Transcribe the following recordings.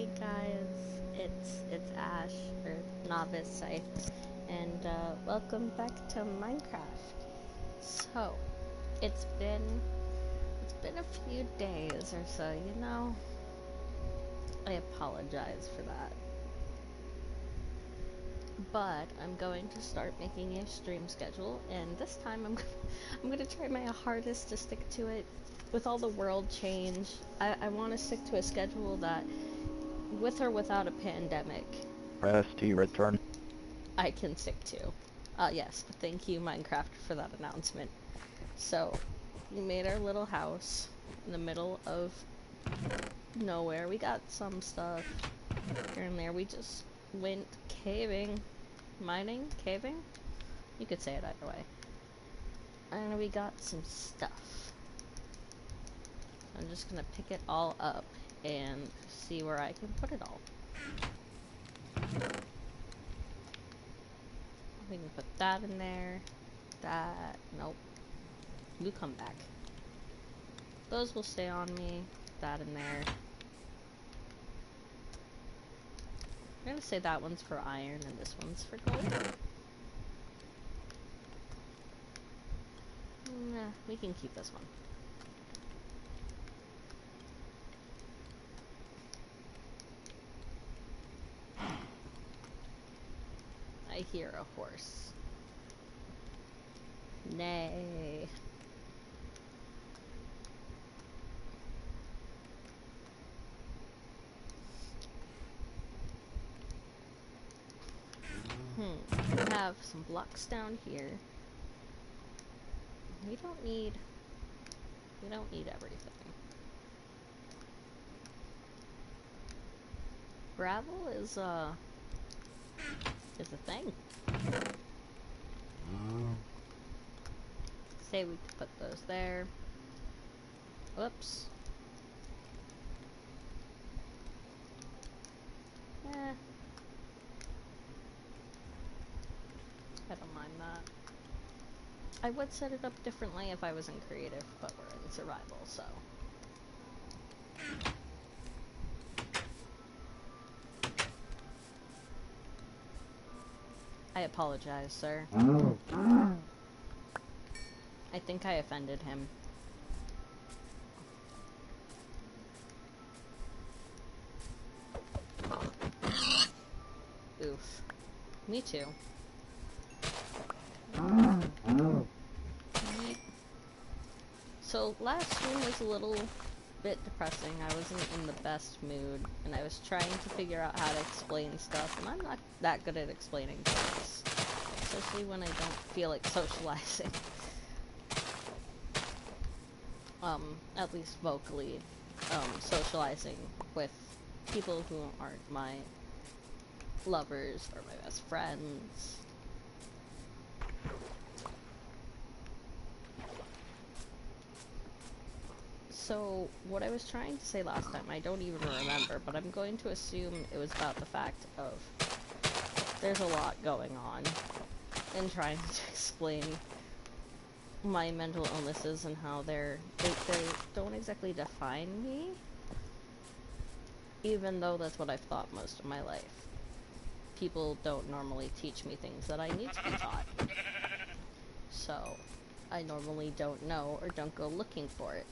Hey guys, it's Ash or Novice Scythe, and welcome back to Minecraft. So it's been a few days or so, I apologize for that, but I'm going to start making a stream schedule, and this time I'm gonna try my hardest to stick to it. With all the world change, I want to stick to a schedule that, with or without a pandemic, Press T return. I can stick to. Yes, thank you, Minecraft, for that announcement. So, we made our little house in the middle of nowhere. We got some stuff here and there. We just went caving, mining, caving? You could say it either way. And we got some stuff. I'm just gonna pick it all up and see where I can put it all. We can put that in there. That, nope. You come back. Those will stay on me. That in there. I'm gonna say that one's for iron and this one's for gold. Nah, we can keep this one. I hear a horse. Nay. We have some blocks down here. We don't need everything. Gravel is a thing. Say we could put those there. Whoops. I don't mind that. I would set it up differently if I was in creative, but we're in survival, so. I apologize, sir. I think I offended him. Oof. Me too. So last stream was a little bit depressing. I wasn't in the best mood, and I was trying to figure out how to explain stuff, and I'm not that good at explaining things, especially when I don't feel like socializing. At least vocally, socializing with people who aren't my lovers or my best friends. So, what I was trying to say last time, I don't even remember, but I'm going to assume it was about the fact of there's a lot going on in trying to explain my mental illnesses and how they don't exactly define me, even though that's what I've thought most of my life. People don't normally teach me things that I need to be taught. So, I normally don't know or don't go looking for it.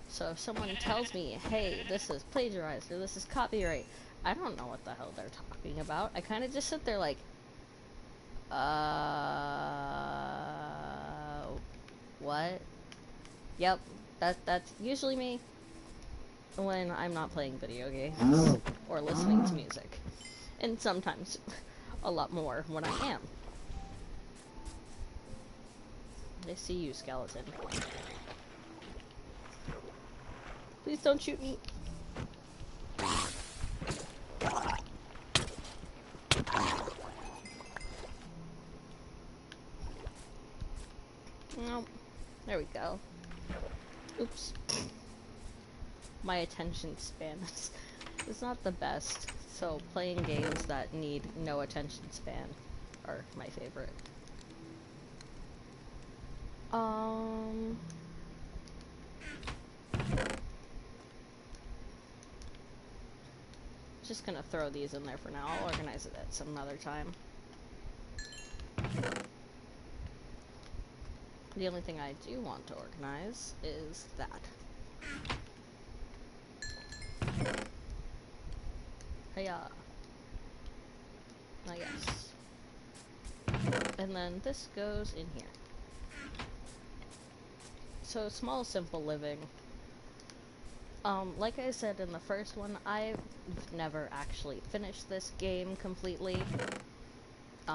So if someone tells me, hey, this is plagiarized or this is copyright, I don't know what the hell they're talking about. I kind of just sit there like, what? Yep, that's usually me when I'm not playing video games or listening to music. And sometimes a lot more when I am. I see you, skeleton. Please don't shoot me. Nope. There we go. Oops. My attention span is not the best, so playing games that need no attention span are my favorite. Just gonna throw these in there for now. I'll organize it at some other time. The only thing I do want to organize is that. Hiya. I guess. And then this goes in here. So, small, simple living. Like I said in the first one, I've never actually finished this game completely.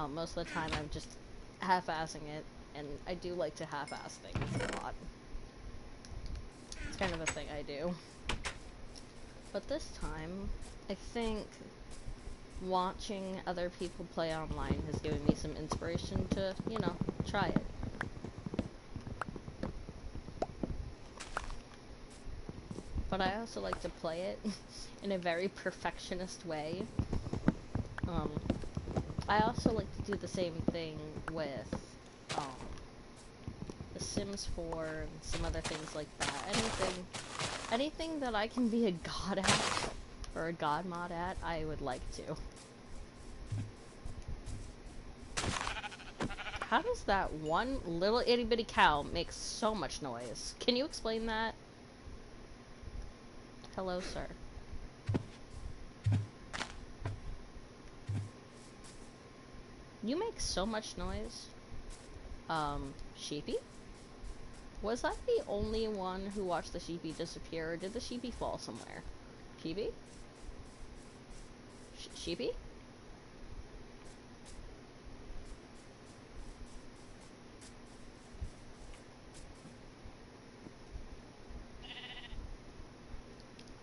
Most of the time I'm just half-assing it, and I do like to half-ass things a lot. It's kind of a thing I do. But this time, I think watching other people play online has given me some inspiration to, you know, try it. But I also like to play it in a very perfectionist way. I also like to do the same thing with The Sims 4 and some other things like that. Anything that I can be a god at, or a god mod at, I would like to. How does that one little itty bitty cow make so much noise? Can you explain that? Hello, sir. You make so much noise. Sheepy? Was I the only one who watched the sheepy disappear, or did the sheepy fall somewhere? Sheepy? Sheepy?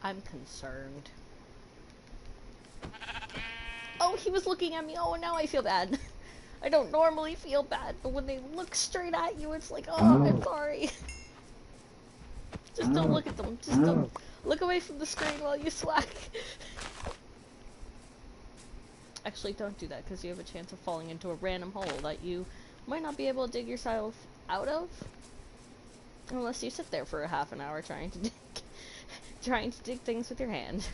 I'm concerned. Oh, he was looking at me. Oh, now I feel bad. I don't normally feel bad, but when they look straight at you, it's like, oh, I'm sorry. Just don't look at them. Just don't look away from the screen while you slack. Actually, don't do that, because you have a chance of falling into a random hole that you might not be able to dig yourself out of. Unless you sit there for a half an hour trying to dig things with your hand.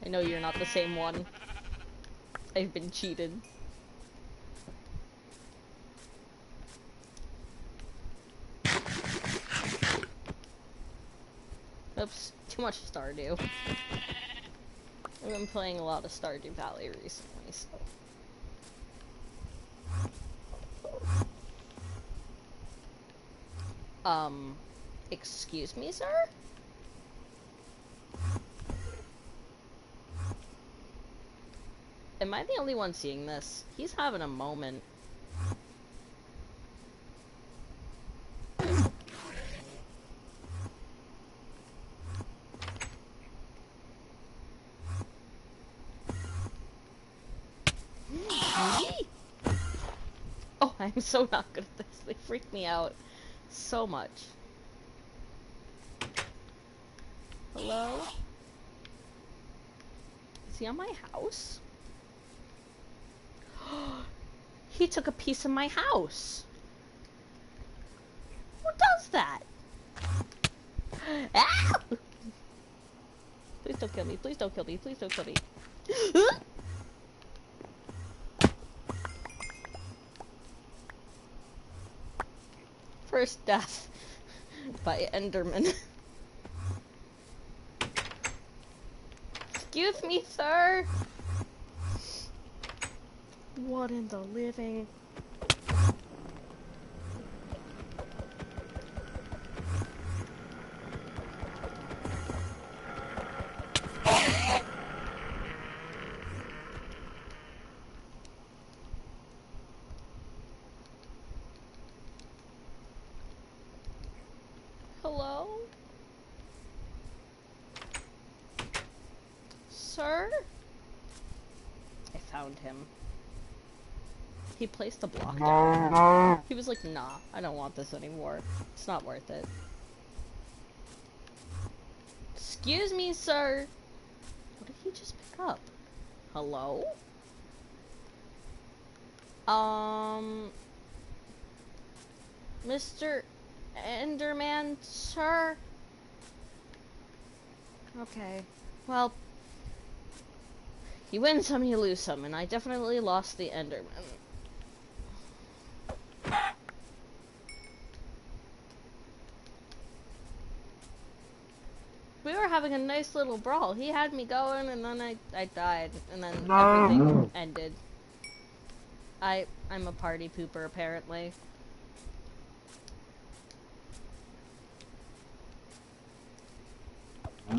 I know you're not the same one. I've been cheated. Oops, too much Stardew. I've been playing a lot of Stardew Valley recently, so... Excuse me, sir? Am I the only one seeing this? He's having a moment. Oh, I'm so not good at this. They freak me out so much. Hello? Is he on my house? He took a piece of my house. Who does that? Ah! Please don't kill me. Please don't kill me. Please don't kill me. First death by Enderman. Excuse me, sir. What in the living? Hello? Sir? I found him. He placed the block down. He was like, nah, I don't want this anymore. It's not worth it. Excuse me, sir. What did he just pick up? Hello? Mr. Enderman, sir? Okay. Well, you win some, you lose some, and I definitely lost the Enderman. We were having a nice little brawl. He had me going, and then I died, and then everything ended. I'm a party pooper, apparently. I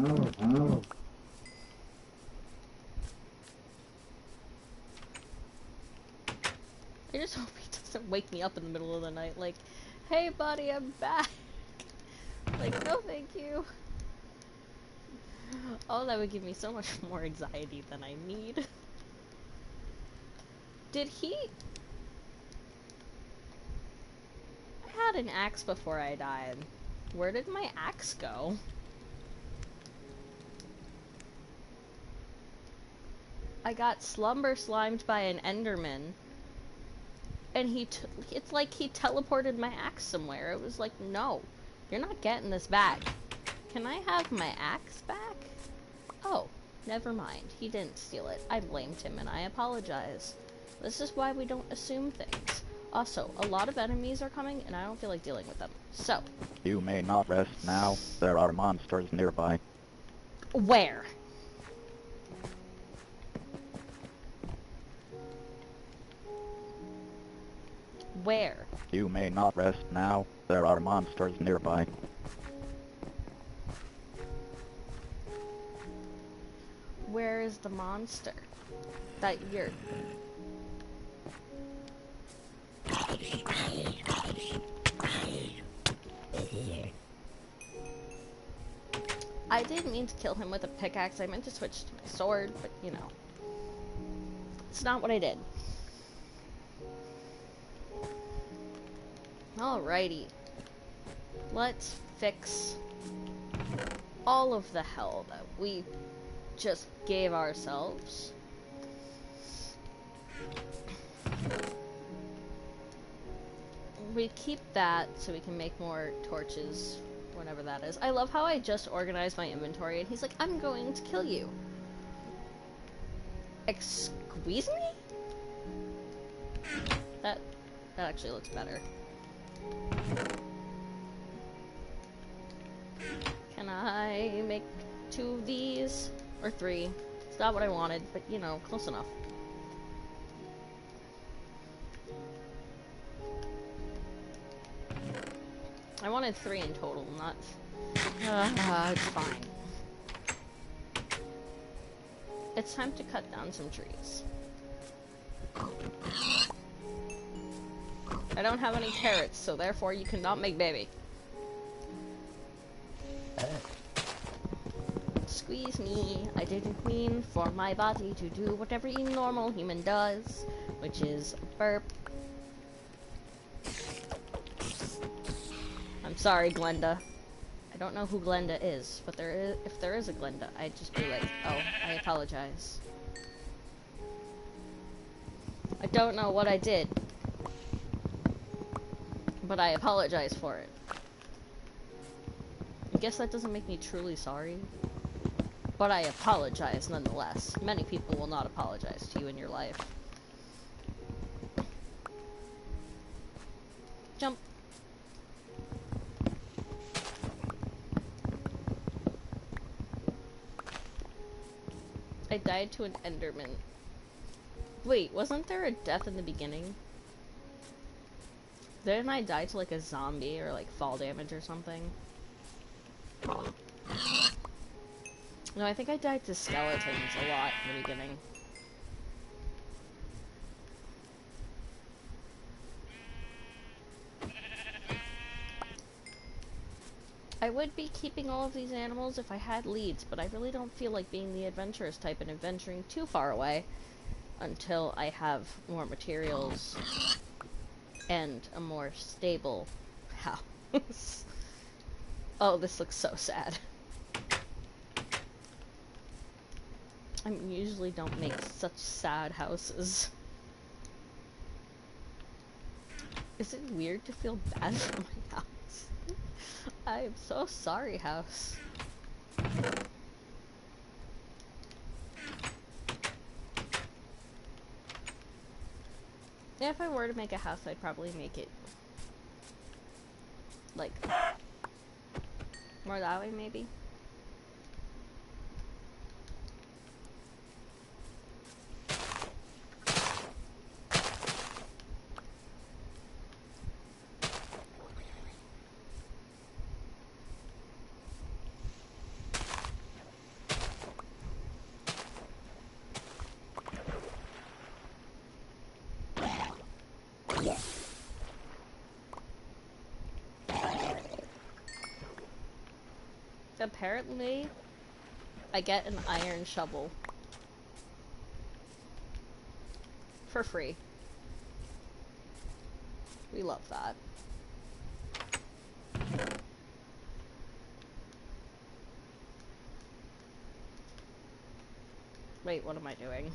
just hope he doesn't wake me up in the middle of the night, like, hey buddy, I'm back. Like, no thank you. Oh, that would give me so much more anxiety than I need. Did he... I had an axe before I died. Where did my axe go? I got slumber slimed by an Enderman. And it's like he teleported my axe somewhere. It was like, no, you're not getting this back. Can I have my axe back? Oh, never mind. He didn't steal it. I blamed him and I apologize. This is why we don't assume things. Also, a lot of enemies are coming and I don't feel like dealing with them. So. You may not rest now. There are monsters nearby. Where? Where? You may not rest now. There are monsters nearby. Where is the monster that you're... I didn't mean to kill him with a pickaxe. I meant to switch to my sword, but you know. It's not what I did. Alrighty. Let's fix all of the hell that we just gave ourselves. We keep that so we can make more torches whenever that is. I love how I just organized my inventory and he's like, I'm going to kill you. Excuse me? That actually looks better. Can I make 2 of these? Or 3? It's not what I wanted, but you know, close enough. I wanted 3 in total, not... it's fine. It's time to cut down some trees. I don't have any carrots, so therefore you cannot make baby. Squeeze me. I didn't mean for my body to do what every normal human does, which is burp. I'm sorry, Glenda. I don't know who Glenda is, but if there is a Glenda, I'd just be like, oh, I apologize. I don't know what I did, but I apologize for it. I guess that doesn't make me truly sorry, but I apologize nonetheless. Many people will not apologize to you in your life. Jump. I died to an Enderman. Wait, wasn't there a death in the beginning? Didn't I die to like a zombie or like fall damage or something? No, I think I died to skeletons a lot in the beginning. I would be keeping all of these animals if I had leads, but I really don't feel like being the adventurous type and adventuring too far away until I have more materials and a more stable house. Oh, this looks so sad. I usually don't make such sad houses. Is it weird to feel bad for my house? I am so sorry, house. If I were to make a house, I'd probably make it like more that way, maybe. Apparently, I get an iron shovel for free. We love that. Wait, what am I doing?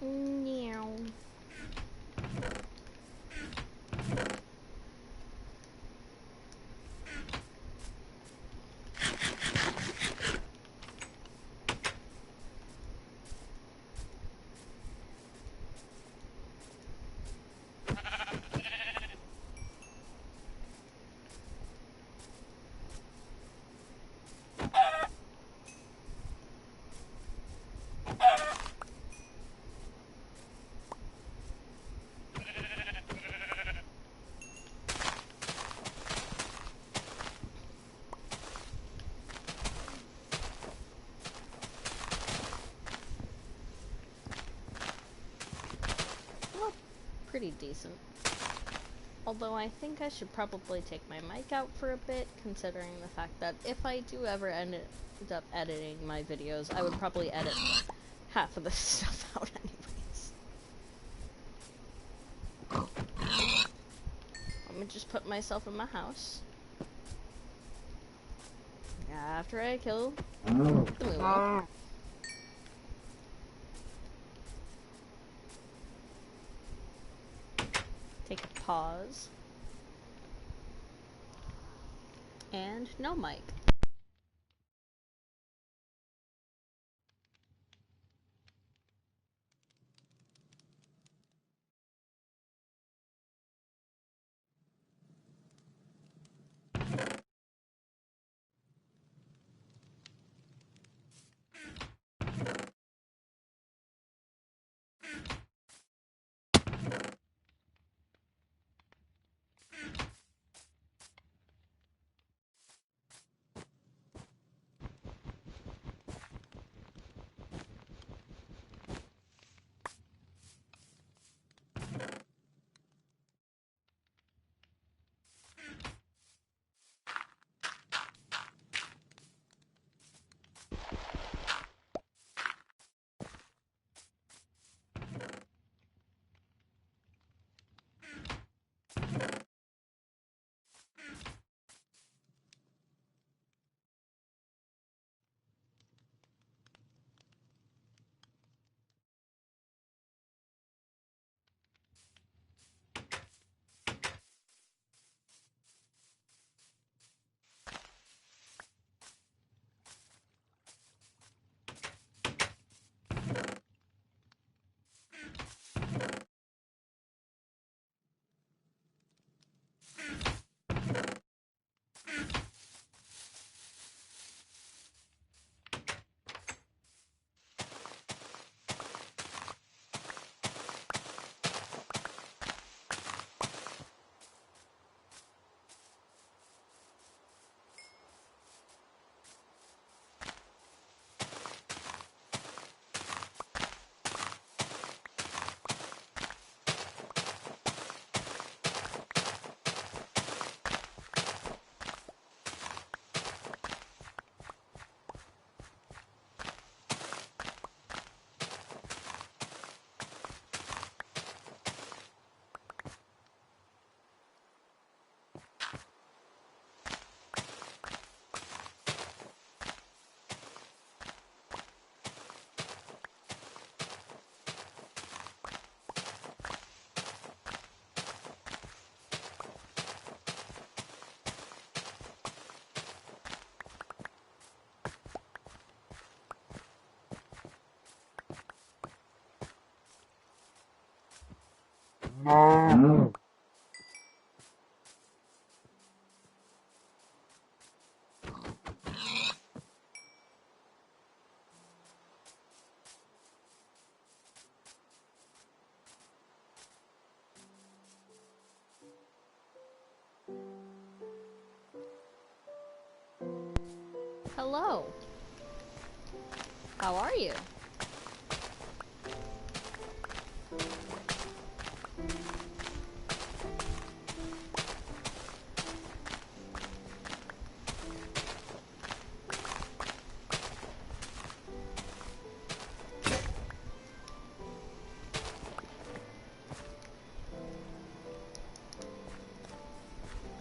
Meow. Well, pretty decent. Although I think I should probably take my mic out for a bit, considering the fact that if I do ever end up editing my videos, I would probably edit half of this stuff out anyways. Let me just put myself in my house. After I kill the moo. Take a pause. And no mic. Hello. How are you?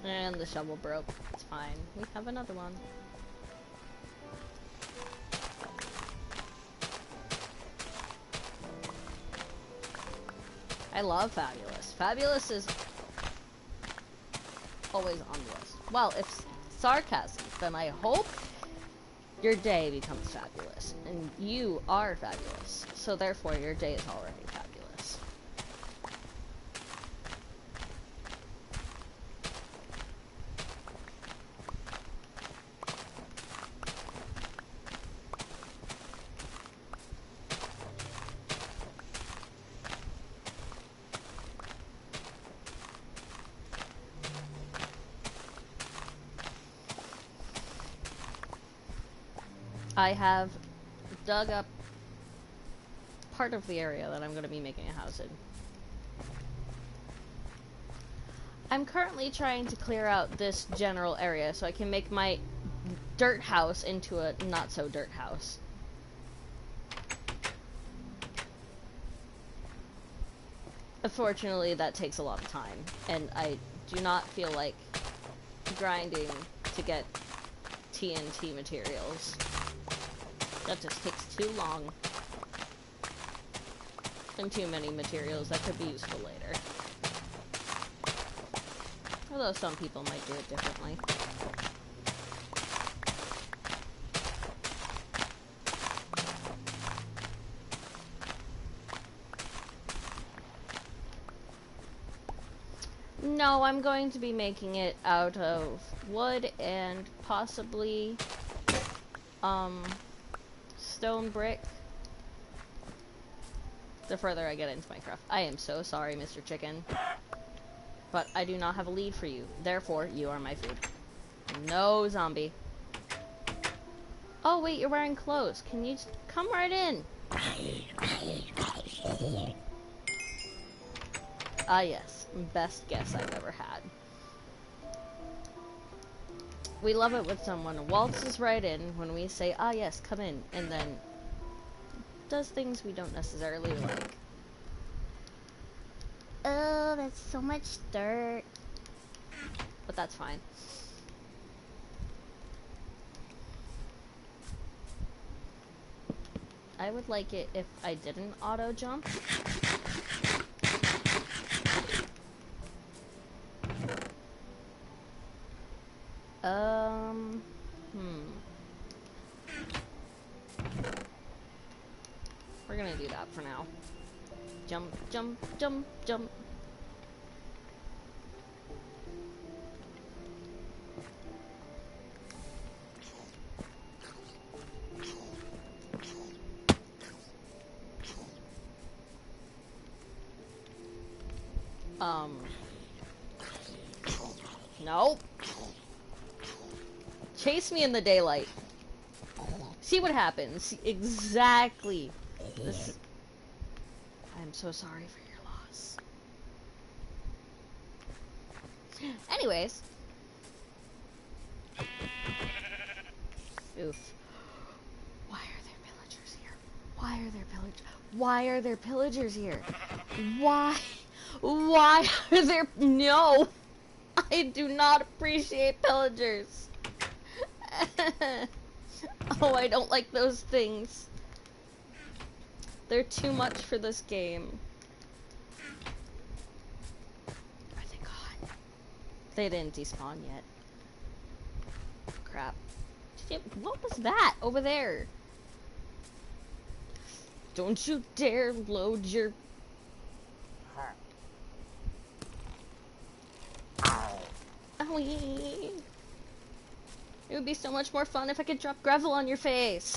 And the shovel broke. It's fine. We have another one. I love Fabulous. Fabulous is always on the list. Well, if sarcasm, then I hope your day becomes fabulous. And you are fabulous. So therefore, your day is already fabulous. I have dug up part of the area that I'm going to be making a house in. I'm currently trying to clear out this general area so I can make my dirt house into a not-so-dirt house. Unfortunately, that takes a lot of time, and I do not feel like grinding to get TNT materials. That just takes too long. And too many materials that could be useful later. Although some people might do it differently. No, I'm going to be making it out of wood and possibly, stone brick. The further I get into Minecraft. I am so sorry, Mr. Chicken. But I do not have a lead for you. Therefore, you are my food. No zombie. Oh, wait, you're wearing clothes. Can you come right in? Ah, yes. Best guess I've ever had. We love it when someone waltzes right in when we say, ah, yes, come in, and then does things we don't necessarily like. Oh, that's so much dirt. But that's fine. I would like it if I didn't auto jump. We're gonna do that for now. Jump, jump, jump, jump. No. Chase me in the daylight. See what happens. Exactly. This... I'm so sorry for your loss. Anyways. Oof. Why are there pillagers here? Why are there pillagers? Why are there pillagers here? Why? Why are there... No! I do not appreciate pillagers. Oh, I don't like those things. They're too much for this game. Are they gone? They didn't despawn yet. Crap. What was that over there? Don't you dare load your... Whee! It would be so much more fun if I could drop gravel on your face.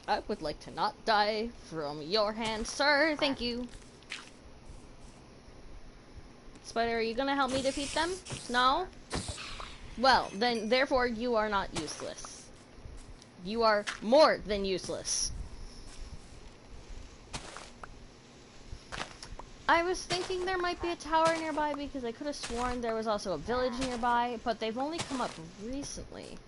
I would like to not die from your hand, sir. Thank you. Spider, are you gonna help me defeat them? No? Well, then, therefore, you are not useless. You are more than useless. I was thinking there might be a tower nearby because I could have sworn there was also a village nearby, but they've only come up recently.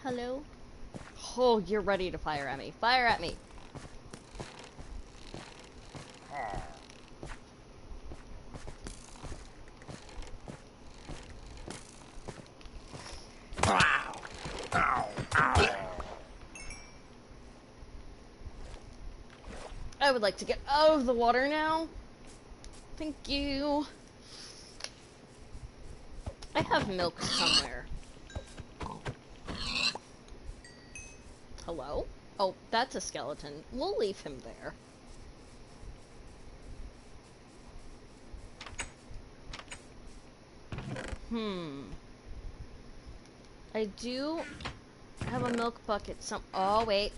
Hello? Oh, you're ready to fire at me. Fire at me. I would like to get out of the water now. Thank you. I have milk somewhere. Hello? Oh, that's a skeleton. We'll leave him there. I do have a milk bucket oh, wait.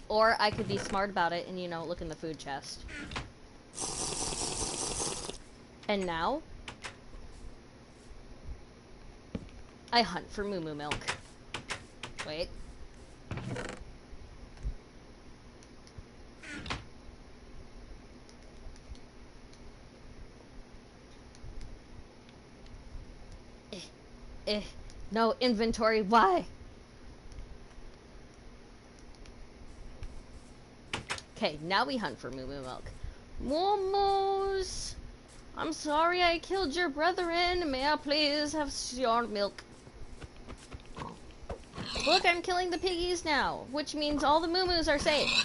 Or I could be smart about it and, you know, look in the food chest. And now, I hunt for moo moo milk. Wait. No inventory, why? Okay, now we hunt for moo moo milk. Momos! I'm sorry I killed your brethren. May I please have your milk? Look, I'm killing the piggies now, which means all the moo moos are safe.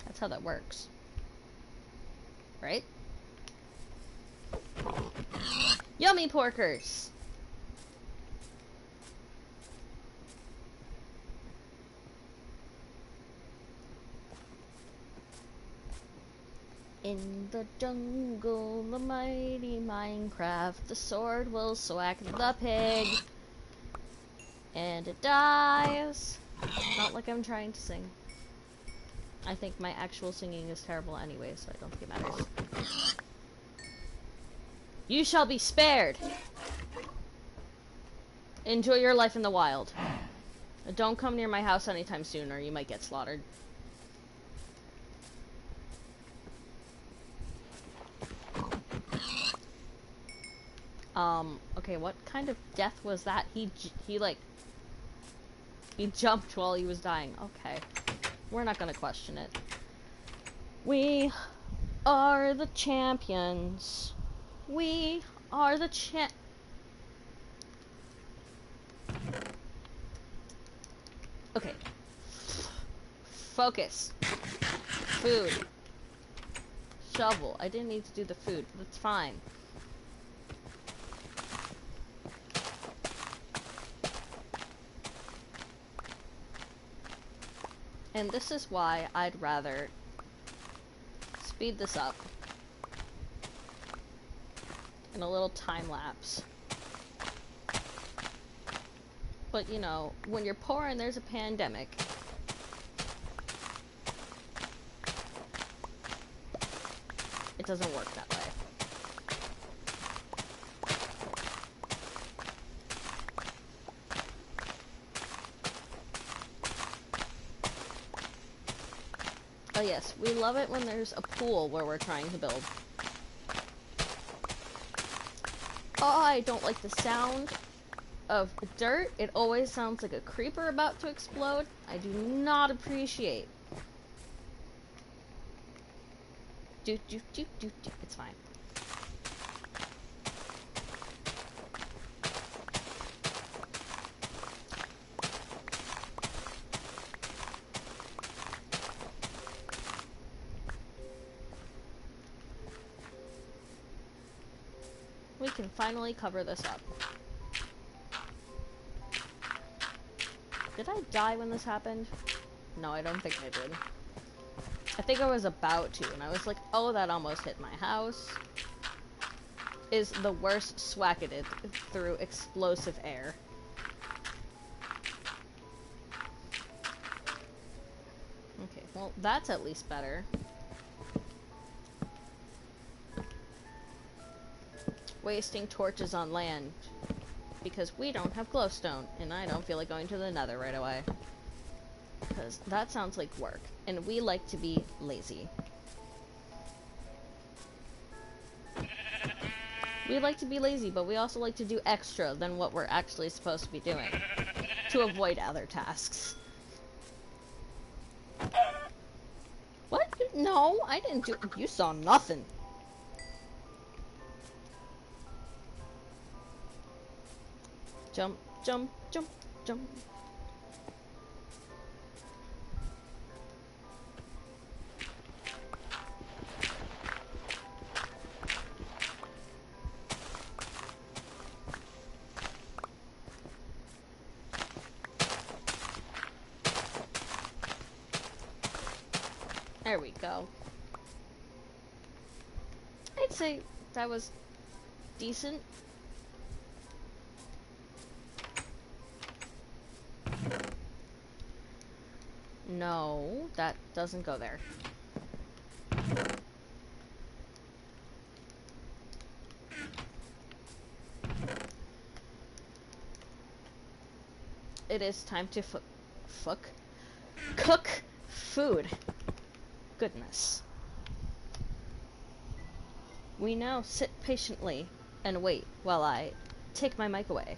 That's how that works. Right? Yummy porkers! In the jungle, the mighty Minecraft, the sword will swack the pig. And it dies. Not like I'm trying to sing. I think my actual singing is terrible anyway, so I don't think it matters. You shall be spared! Enjoy your life in the wild. Don't come near my house anytime soon or you might get slaughtered. Okay, what kind of death was that? He jumped while he was dying. Okay. We're not gonna question it. We are the champions. We are the Okay. Focus. Food. Shovel. I didn't need to do the food. That's fine. And this is why I'd rather speed this up in a little time lapse. But you know, when you're poor and there's a pandemic, it doesn't work that way. Oh yes, we love it when there's a pool where we're trying to build. Oh, I don't like the sound of dirt. It always sounds like a creeper about to explode. I do not appreciate. It's fine. can finally cover this up. Did I die when this happened? No, I don't think I did. I think I was about to, and I was like, oh, that almost hit my house. Is the worst swacketed through explosive air. Okay, well, that's at least better. Wasting torches on land. Because we don't have glowstone, and I don't feel like going to the nether right away. Because that sounds like work, and we like to be lazy. We like to be lazy, but we also like to do extra than what we're actually supposed to be doing. To avoid other tasks. What? No, I didn't do- You saw nothing. Jump, jump, jump, jump. There we go. I'd say that was decent. No, that doesn't go there. It is time to cook food. Goodness. We now sit patiently and wait while I take my mic away.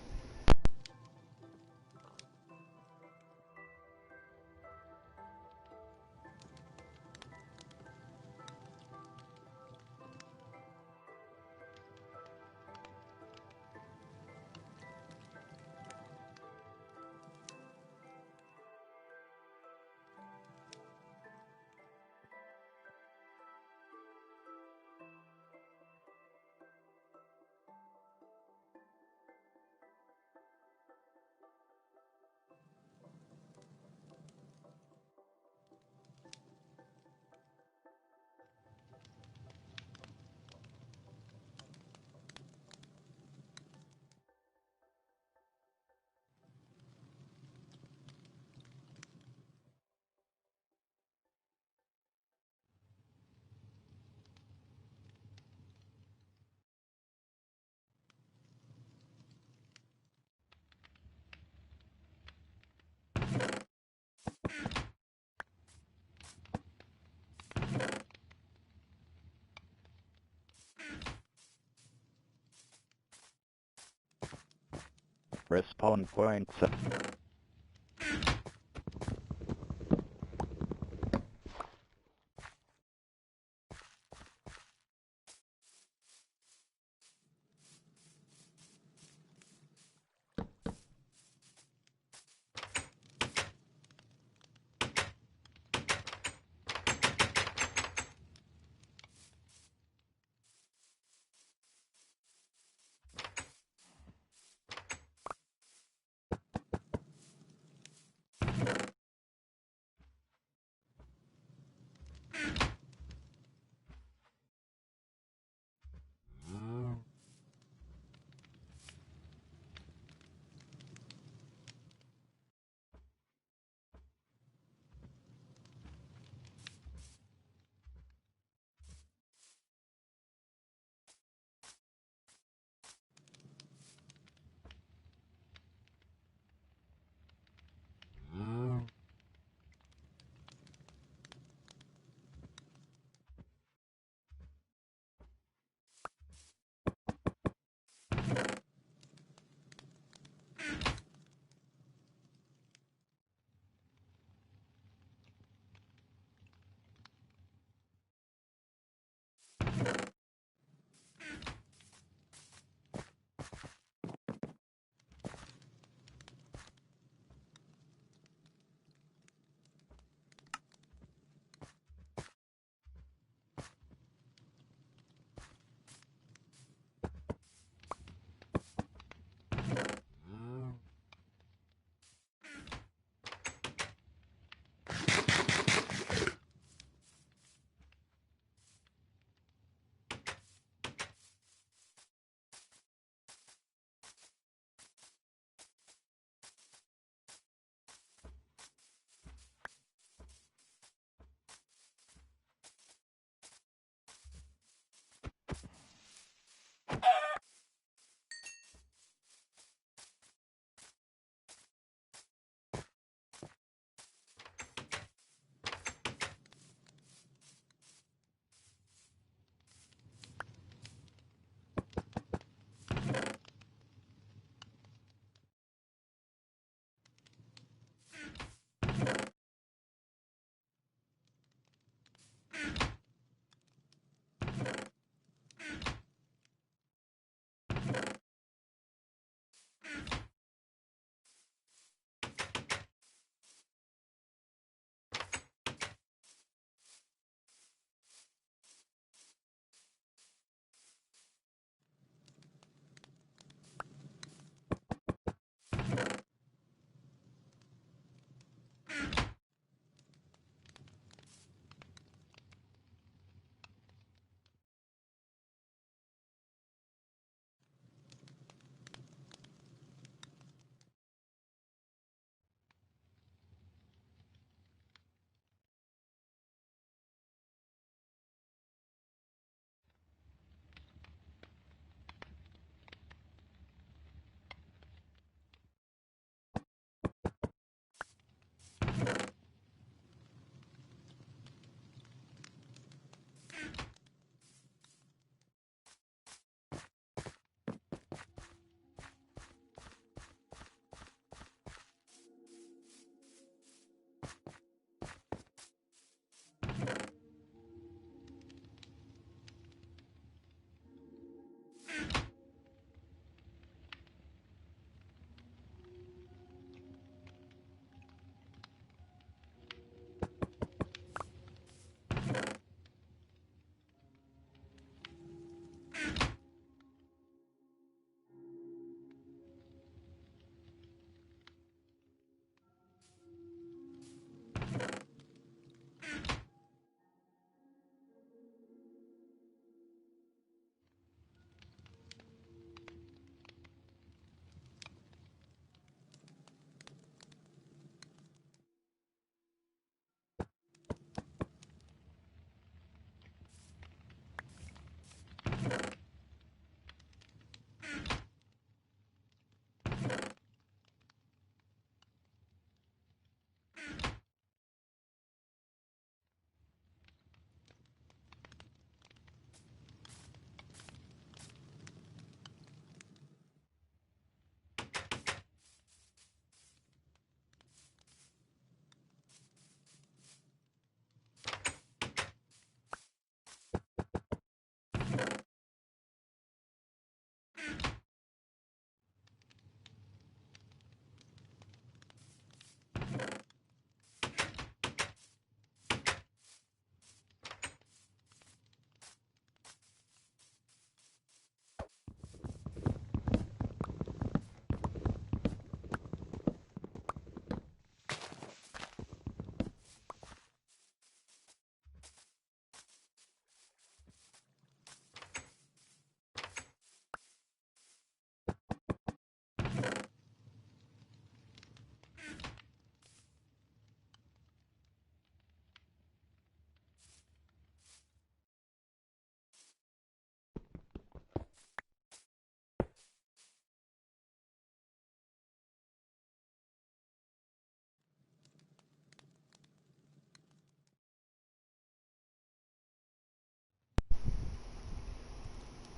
Respawn point.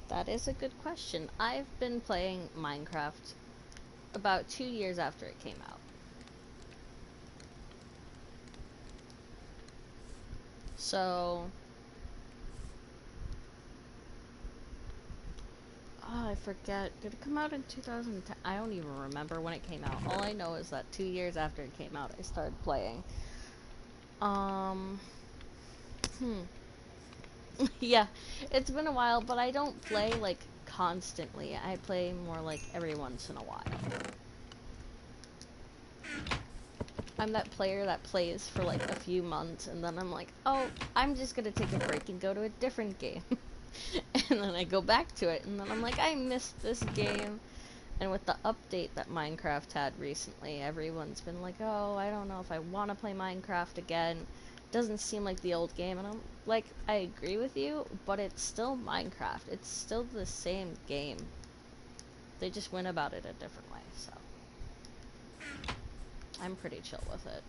That is a good question. I've been playing Minecraft about 2 years after it came out. So, oh, I forget. Did it come out in 2010? I don't even remember when it came out. All I know is that 2 years after it came out, I started playing. Um, hmm. Yeah, it's been a while, but I don't play, like, constantly. I play more, like, every once in a while. I'm that player that plays for, like, a few months, and then I'm like, oh, I'm just gonna take a break and go to a different game. And then I go back to it, and then I'm like, I missed this game. And with the update that Minecraft had recently, everyone's been like, oh, I don't know if I want to play Minecraft again. Doesn't seem like the old game. And I'm like, I agree with you, but it's still Minecraft. It's still the same game. They just went about it a different way, so I'm pretty chill with it.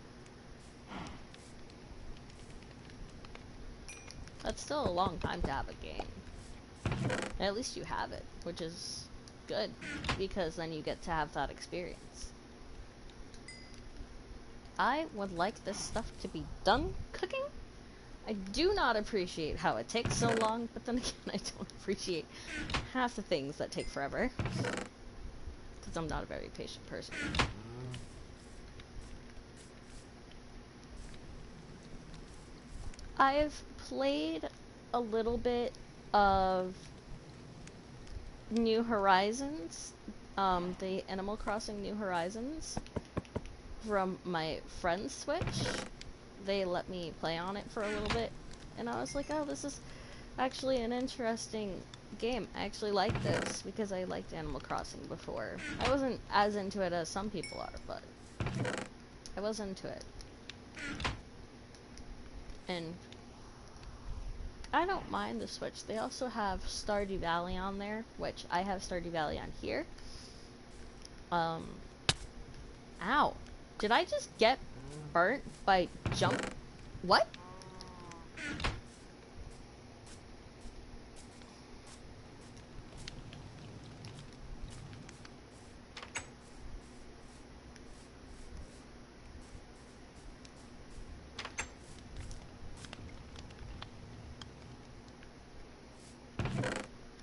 That's still a long time to have a game. At least you have it, which is good, because then you get to have that experience. I would like this stuff to be done cooking. I do not appreciate how it takes so long, but then again, I don't appreciate half the things that take forever. Because I'm not a very patient person. I've played a little bit of New Horizons, the Animal Crossing New Horizons, from my friend's Switch. They let me play on it for a little bit, and I was like, oh, this is actually an interesting game. I actually like this, because I liked Animal Crossing before. I wasn't as into it as some people are, but I was into it. And I don't mind the Switch. They also have Stardew Valley on there, which I have Stardew Valley on here. Ow. Did I just get burnt by jump? What?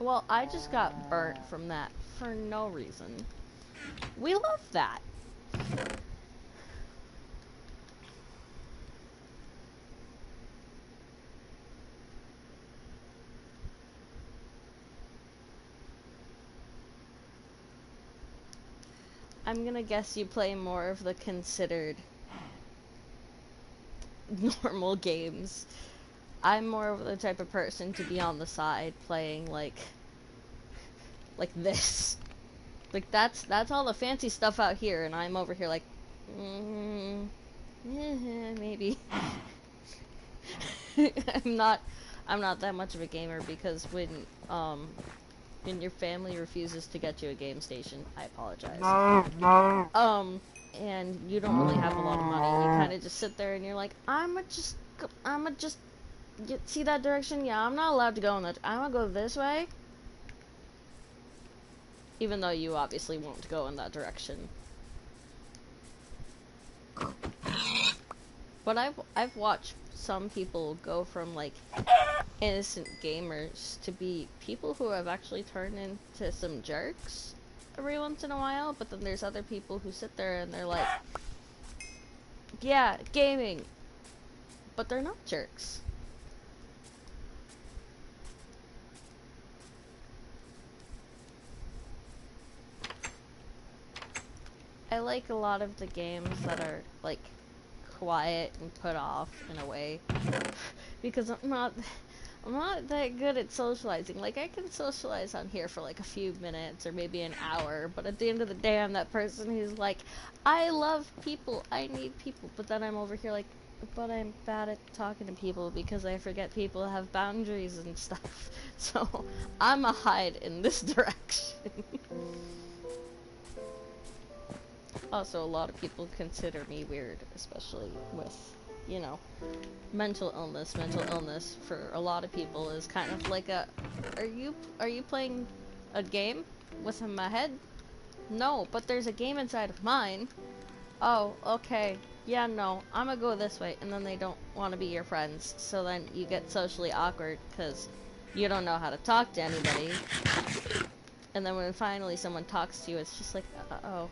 Well, I just got burnt from that for no reason. We love that. I'm gonna guess you play more of the considered normal games. I'm more of the type of person to be on the side playing like this. Like that's all the fancy stuff out here, and I'm over here like, maybe. I'm not that much of a gamer, because when your family refuses to get you a game station, I apologize. No. And you don't really have a lot of money. You kind of just sit there and you're like, I'ma just see that direction? Yeah, I'm not allowed to go in that. I'm gonna go this way. Even though you obviously won't go in that direction. But I've watched some people go from like innocent gamers to be people who have actually turned into some jerks every once in a while, but then there's other people who sit there and they're like, yeah, gaming, but they're not jerks. I like a lot of the games that are like quiet and put off in a way, because I'm not that good at socializing. Like, I can socialize on here for like a few minutes or maybe an hour, but at the end of the day, I'm that person who's like, I love people, I need people, but then I'm over here like, but I'm bad at talking to people because I forget people have boundaries and stuff. So I'm a hide in this direction. Also, a lot of people consider me weird, especially with you know, mental illness for a lot of people is kind of like a, are you playing a game with my head? No, but there's a game inside of mine. Oh, okay. Yeah, no, I'm gonna go this way. And then they don't want to be your friends. So then you get socially awkward because you don't know how to talk to anybody. And then when finally someone talks to you, it's just like, uh-oh.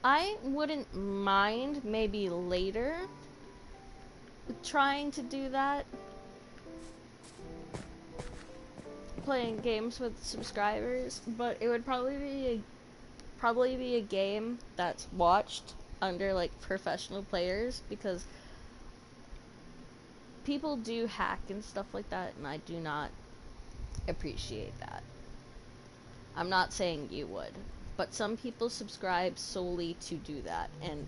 I wouldn't mind maybe later trying to do that. Playing games with subscribers, but it would probably be a game that's watched under like professional players, because people do hack and stuff like that, and I do not appreciate that. I'm not saying you would, but some people subscribe solely to do that, and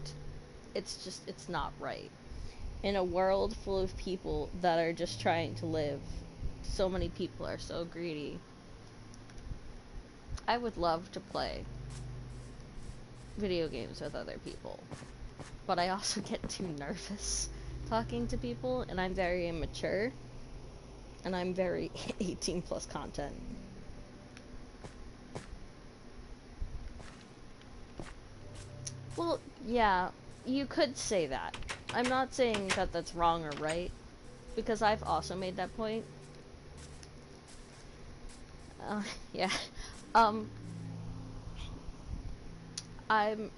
it's not right. In a world full of people that are just trying to live, so many people are so greedy. I would love to play video games with other people, but I also get too nervous talking to people, and I'm very immature, and I'm very 18 plus content. Well, yeah, you could say that. I'm not saying that that's wrong or right, because I've also made that point. Yeah. Um, I'm...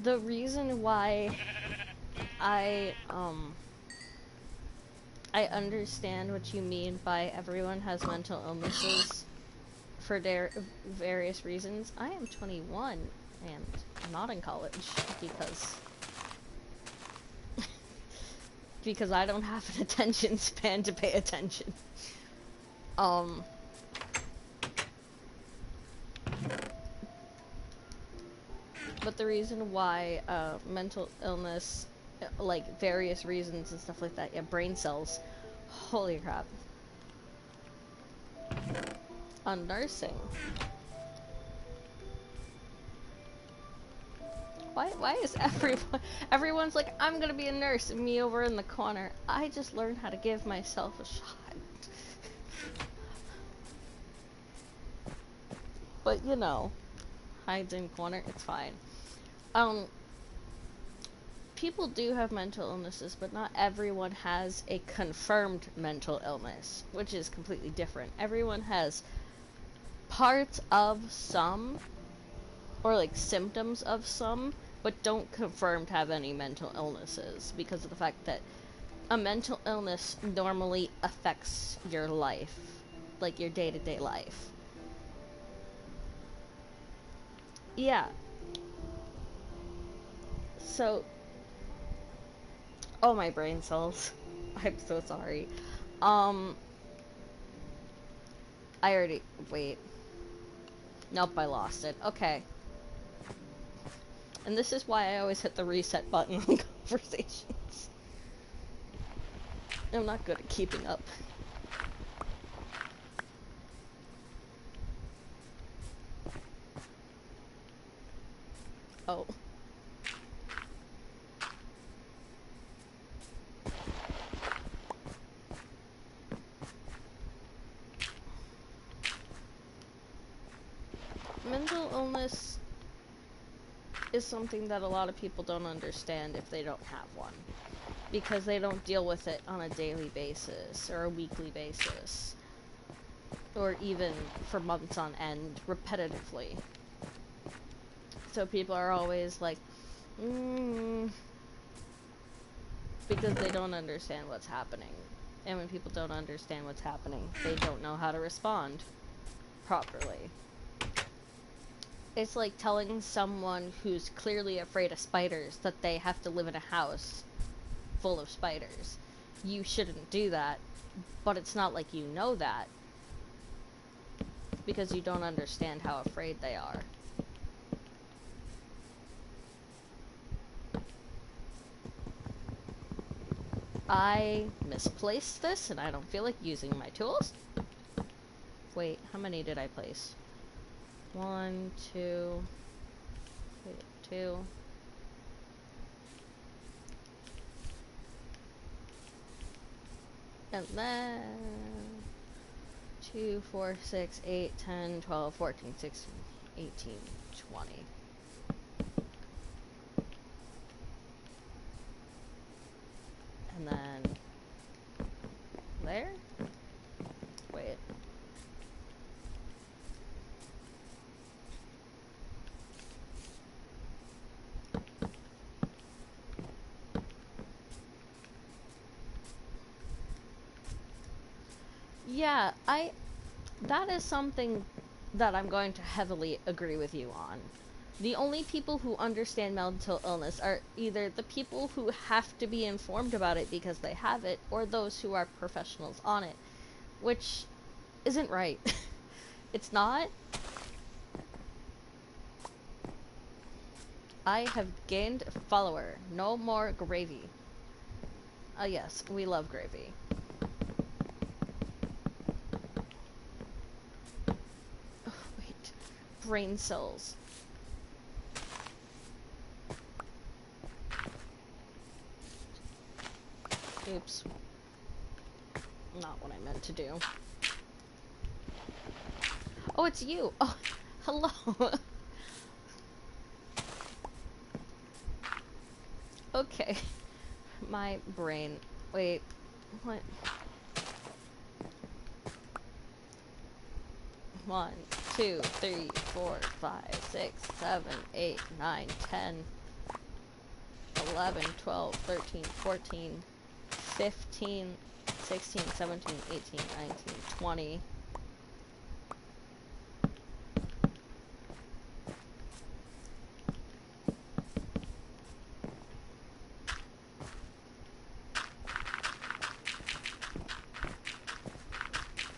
The reason why I understand what you mean by everyone has mental illnesses for their various reasons. I am 21 and I'm not in college because I don't have an attention span to pay attention. But the reason why mental illness, like various reasons and stuff like that, yeah, brain cells, holy crap. On nursing. Why is everyone's like, I'm gonna be a nurse, and me over in the corner, I just learned how to give myself a shot. But you know, hides in corner, it's fine. People do have mental illnesses, but not everyone has a confirmed mental illness, which is completely different. Everyone has parts of some, or like symptoms of some, but don't confirm to have any mental illnesses, because of the fact that a mental illness normally affects your life, like your day-to-day life. Yeah. So, oh, my brain cells. I'm so sorry. I already, wait. Nope, I lost it. Okay. And this is why I always hit the reset button on conversations. I'm not good at keeping up. Oh. Mental illness is something that a lot of people don't understand if they don't have one, because they don't deal with it on a daily basis or a weekly basis, or even for months on end repetitively. So people are always like, because they don't understand what's happening. And when people don't understand what's happening, they don't know how to respond properly. It's like telling someone who's clearly afraid of spiders that they have to live in a house full of spiders. You shouldn't do that, but it's not like you know that, because you don't understand how afraid they are. I misplaced this and I don't feel like using my tools. Wait, how many did I place? 1, 2... Wait, 2... And then... 2, 4, 6, 8, 10, 12, 14, 16, 18, 20. And then... there? Wait. Yeah, that is something that I'm going to heavily agree with you on. The only people who understand mental illness are either the people who have to be informed about it because they have it, or those who are professionals on it, which isn't right. It's not. I have gained a follower. No more gravy. Yes, we love gravy. Oh, wait. Brain cells. Oops. Not what I meant to do. Oh, it's you! Oh, hello! Okay. My brain. Wait. What? 1, 2, 3, 4, 5, 6, 7, 8, 9, 10, 11, 12, 13, 14, 15, 16, 17, 18, 19, 20.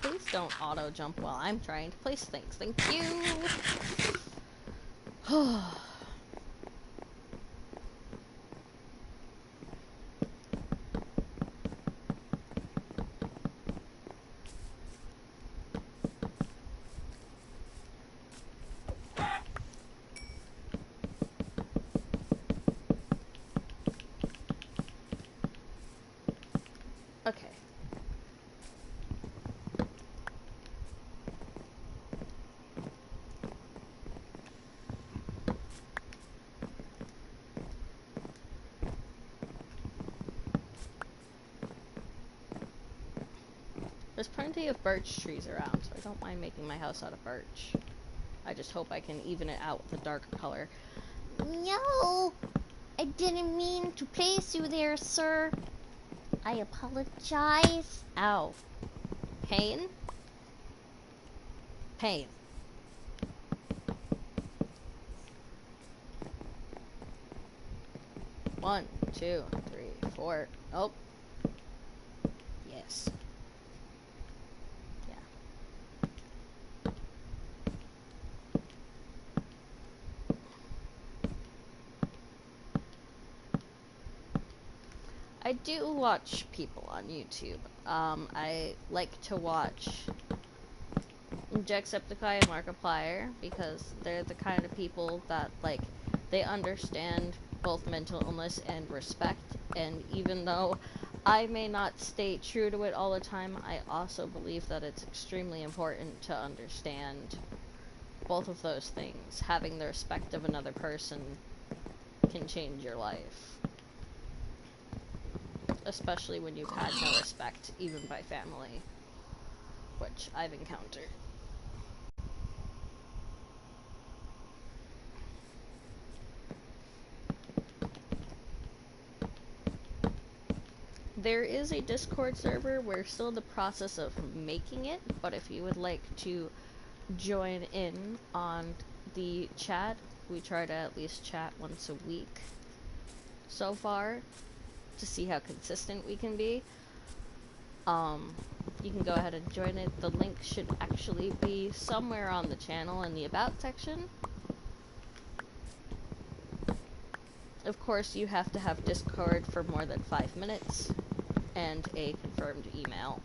Please don't auto jump while I'm trying to place things. Thank you! Okay. There's plenty of birch trees around, so I don't mind making my house out of birch. I just hope I can even it out with a darker color. No! I didn't mean to place you there, sir. I apologize. Ow. Pain? Pain. One, 2, 3, 4. Oh. Yes. Yeah. I do watch people on YouTube. I like to watch Jacksepticeye and Markiplier because they're the kind of people that, like, they understand both mental illness and respect, and even though I may not stay true to it all the time, I also believe that it's extremely important to understand both of those things. Having the respect of another person can change your life. Especially when you've had no respect, even by family, which I've encountered. There is a Discord server. We're still in the process of making it, but if you would like to join in on the chat, we try to at least chat once a week so far to see how consistent we can be. You can go ahead and join it. The link should actually be somewhere on the channel in the About section. Of course, you have to have Discord for more than 5 minutes and a confirmed email.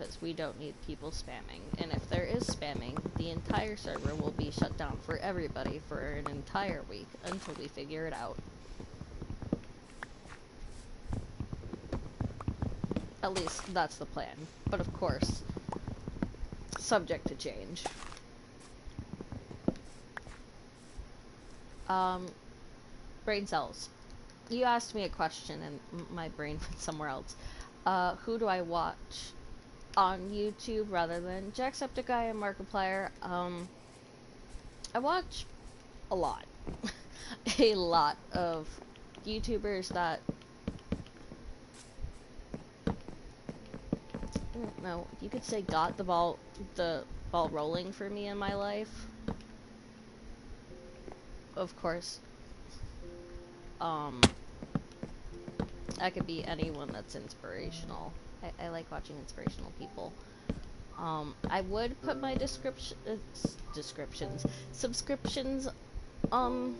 because we don't need people spamming. And if there is spamming, the entire server will be shut down for everybody for an entire week until we figure it out. At least that's the plan. But of course, subject to change. Brain cells. You asked me a question and my brain went somewhere else. Who do I watch on YouTube rather than Jacksepticeye and Markiplier? I watch a lot. A lot of YouTubers that, I don't know, you could say got the ball rolling for me in my life. Of course, I could be anyone that's inspirational. I like watching inspirational people. I would put my subscriptions, on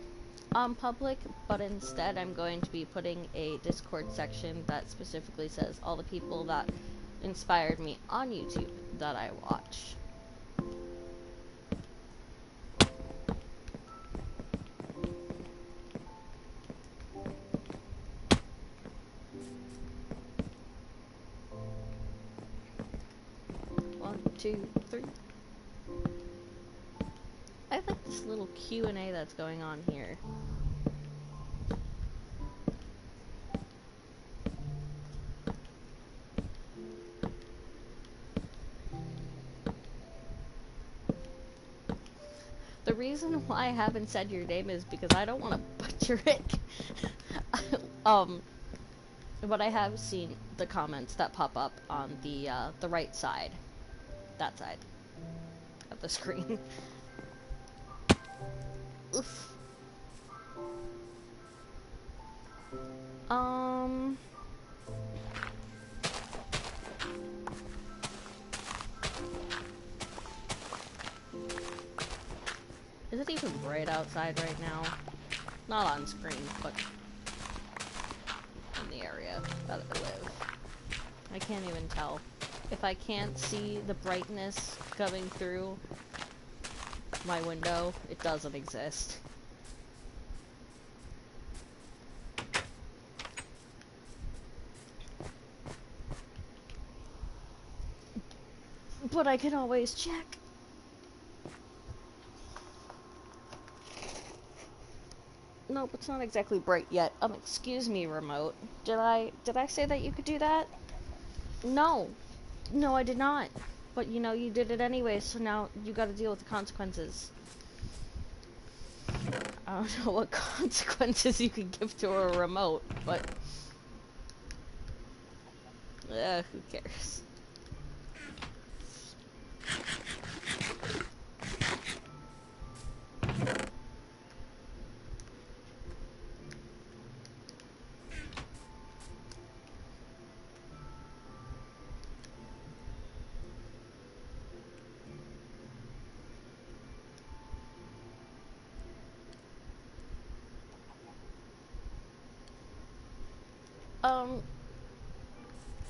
public, but instead I'm going to be putting a Discord section that specifically says all the people that inspired me on YouTube that I watch. One, two, three. I like this little Q&A that's going on here. The reason why I haven't said your name is because I don't want to butcher it. But I have seen the comments that pop up on the right side. That side of the screen. Oof. Is it even bright outside right now? Not on screen, but in the area that I live. I can't even tell. If I can't see the brightness coming through my window, it doesn't exist. But I can always check. Nope, it's not exactly bright yet. Excuse me, remote. Did I say that you could do that? No. No, I did not. But you know, you did it anyway, so now you gotta deal with the consequences. I don't know what consequences you could give to a remote, but who cares?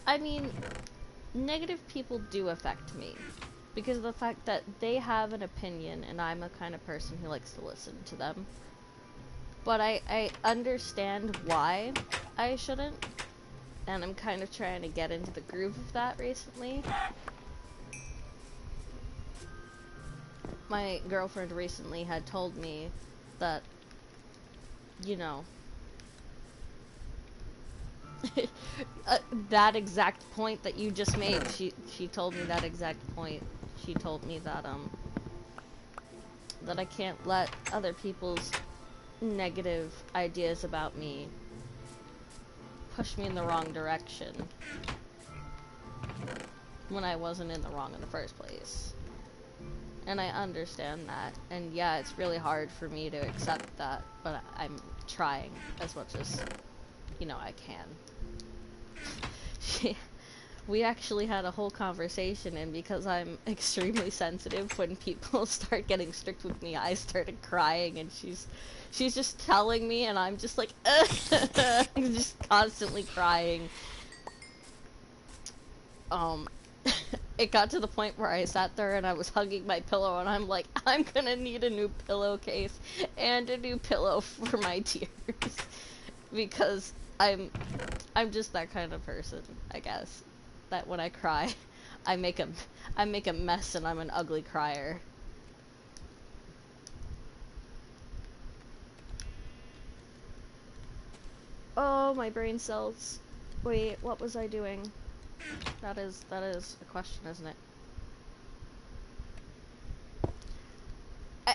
I mean, negative people do affect me because of the fact that they have an opinion and I'm a kind of person who likes to listen to them. But I understand why I shouldn't, and I'm kind of trying to get into the groove of that recently. My girlfriend recently had told me that, you know, that exact point that you just made, she told me that exact point. She told me that, that I can't let other people's negative ideas about me push me in the wrong direction when I wasn't in the wrong in the first place. And I understand that, and yeah, it's really hard for me to accept that, but I'm trying as much as, you know, I can. We actually had a whole conversation, and because I'm extremely sensitive, when people start getting strict with me, I started crying, and she's just telling me, and I'm just like, just constantly crying. it got to the point where I sat there and I was hugging my pillow and I'm like, I'm gonna need a new pillowcase and a new pillow for my tears. Because I'm just that kind of person, I guess. That when I cry, I make a mess and I'm an ugly crier. Oh, my brain cells. Wait, what was I doing? That is a question, isn't it?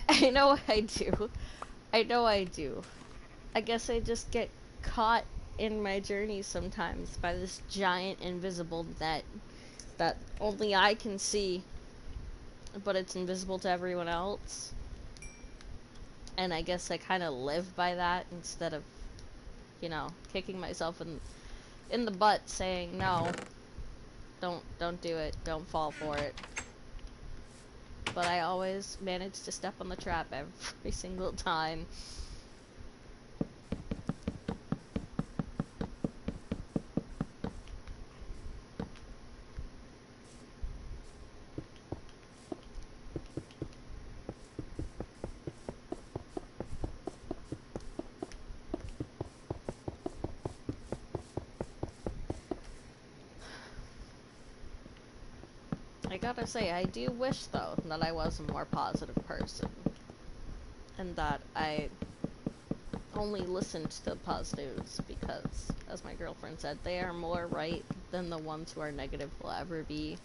I know I do. I know I do. I guess I just get caught in my journey sometimes by this giant invisible net that only I can see, but it's invisible to everyone else. And I guess I kind of live by that instead of, you know, kicking myself in the butt saying, no, don't do it, don't fall for it. But I always manage to step on the trap every single time. I gotta say, I do wish, though, that I was a more positive person. And that I only listened to the positives because, as my girlfriend said, they are more right than the ones who are negative will ever be.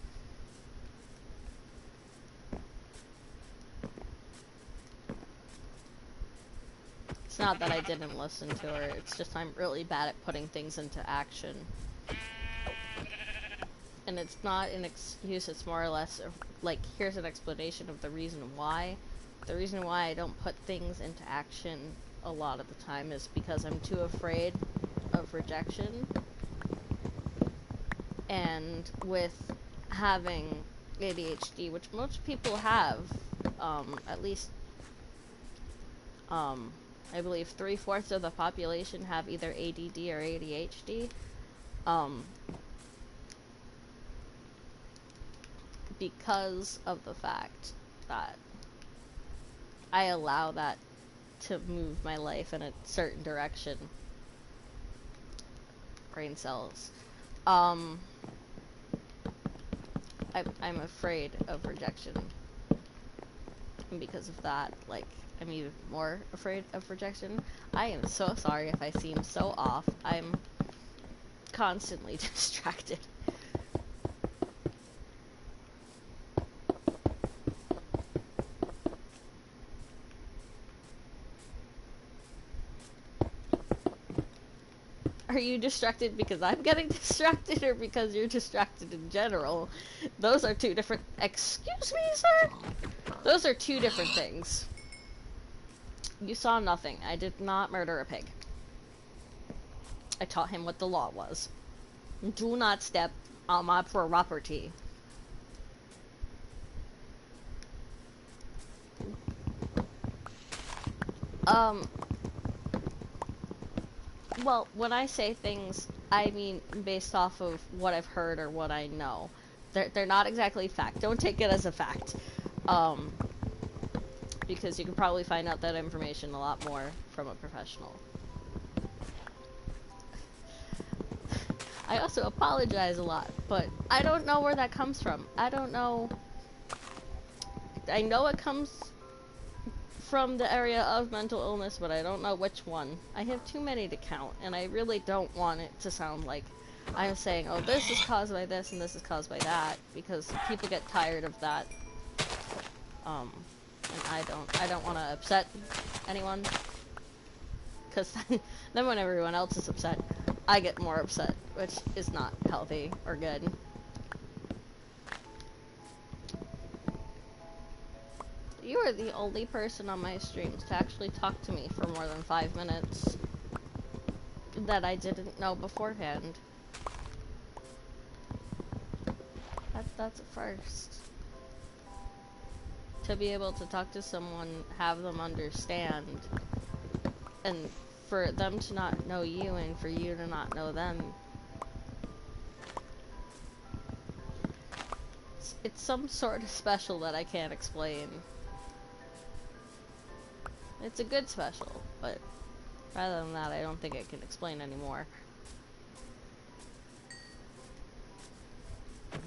It's not that I didn't listen to her, it's just I'm really bad at putting things into action. And it's not an excuse, it's more or less like, here's an explanation of the reason why. The reason why I don't put things into action a lot of the time is because I'm too afraid of rejection. And with having ADHD, which most people have, at least, I believe 3/4 of the population have either ADD or ADHD, because of the fact that I allow that to move my life in a certain direction. Brain cells. I'm afraid of rejection. And because of that, like, I'm even more afraid of rejection. I am so sorry if I seem so off. I'm constantly distracted. Are you distracted because I'm getting distracted or because you're distracted in general? Those are two different... Excuse me, sir? Those are two different things. You saw nothing. I did not murder a pig. I taught him what the law was. Do not step on my property. Well, when I say things, I mean based off of what I've heard or what I know. They're not exactly fact. Don't take it as a fact. Because you can probably find out that information a lot more from a professional. I also apologize a lot, but I don't know where that comes from. I don't know. I know it comes from the area of mental illness, but I don't know which one. I have too many to count, and I really don't want it to sound like I'm saying, oh, this is caused by this and this is caused by that, because people get tired of that. And I don't want to upset anyone, because then when everyone else is upset, I get more upset, which is not healthy or good. You are the only person on my streams to actually talk to me for more than 5 minutes that I didn't know beforehand. That's a first. To be able to talk to someone, have them understand, and for them to not know you and for you to not know them. It's some sort of special that I can't explain. It's a good special, but rather than that, I don't think I can explain anymore.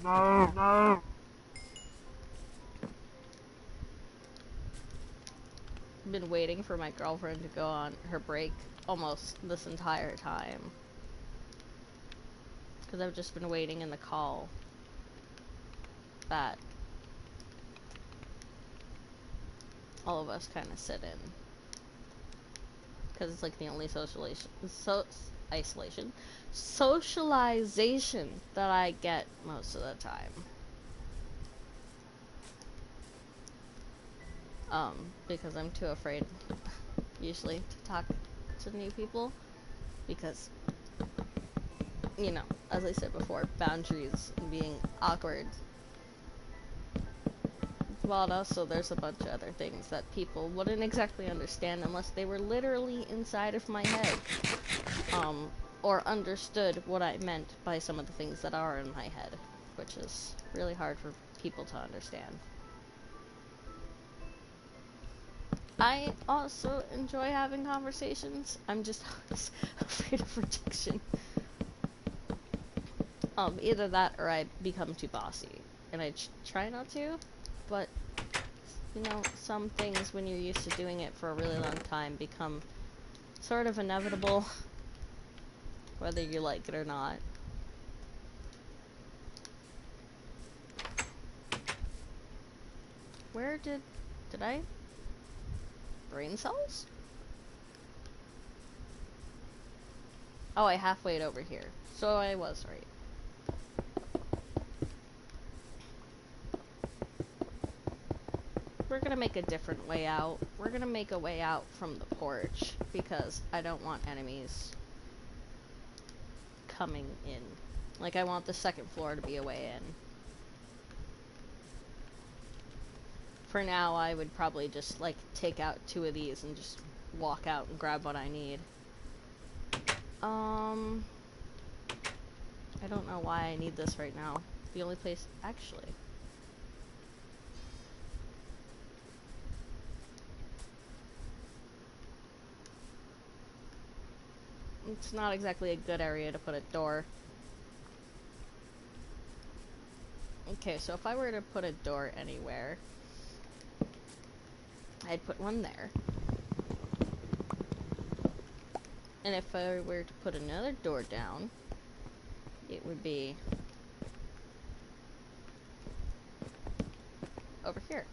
No, no. I've been waiting for my girlfriend to go on her break almost this entire time. Because I've just been waiting in the call that all of us kind of sit in. Because it's like the only socialization that I get most of the time. Because I'm too afraid, usually, to talk to new people. Because, you know, as I said before, boundaries and being awkward. But also there's a bunch of other things that people wouldn't exactly understand unless they were literally inside of my head. Or understood what I meant by some of the things that are in my head. Which is really hard for people to understand. I also enjoy having conversations. I'm just always afraid of rejection. Either that or I become too bossy. And I try not to, but, you know, some things when you're used to doing it for a really long time become sort of inevitable, whether you like it or not. Where did I? Brain cells? Oh, I halfwayed over here. So I was right. We're gonna make a different way out. We're gonna make a way out from the porch because I don't want enemies coming in. Like, I want the second floor to be a way in. For now, I would probably just, like, take out 2 of these and just walk out and grab what I need. I don't know why I need this right now. The only place... Actually... It's not exactly a good area to put a door. Okay, so if I were to put a door anywhere, I'd put one there. And if I were to put another door down, it would be over here.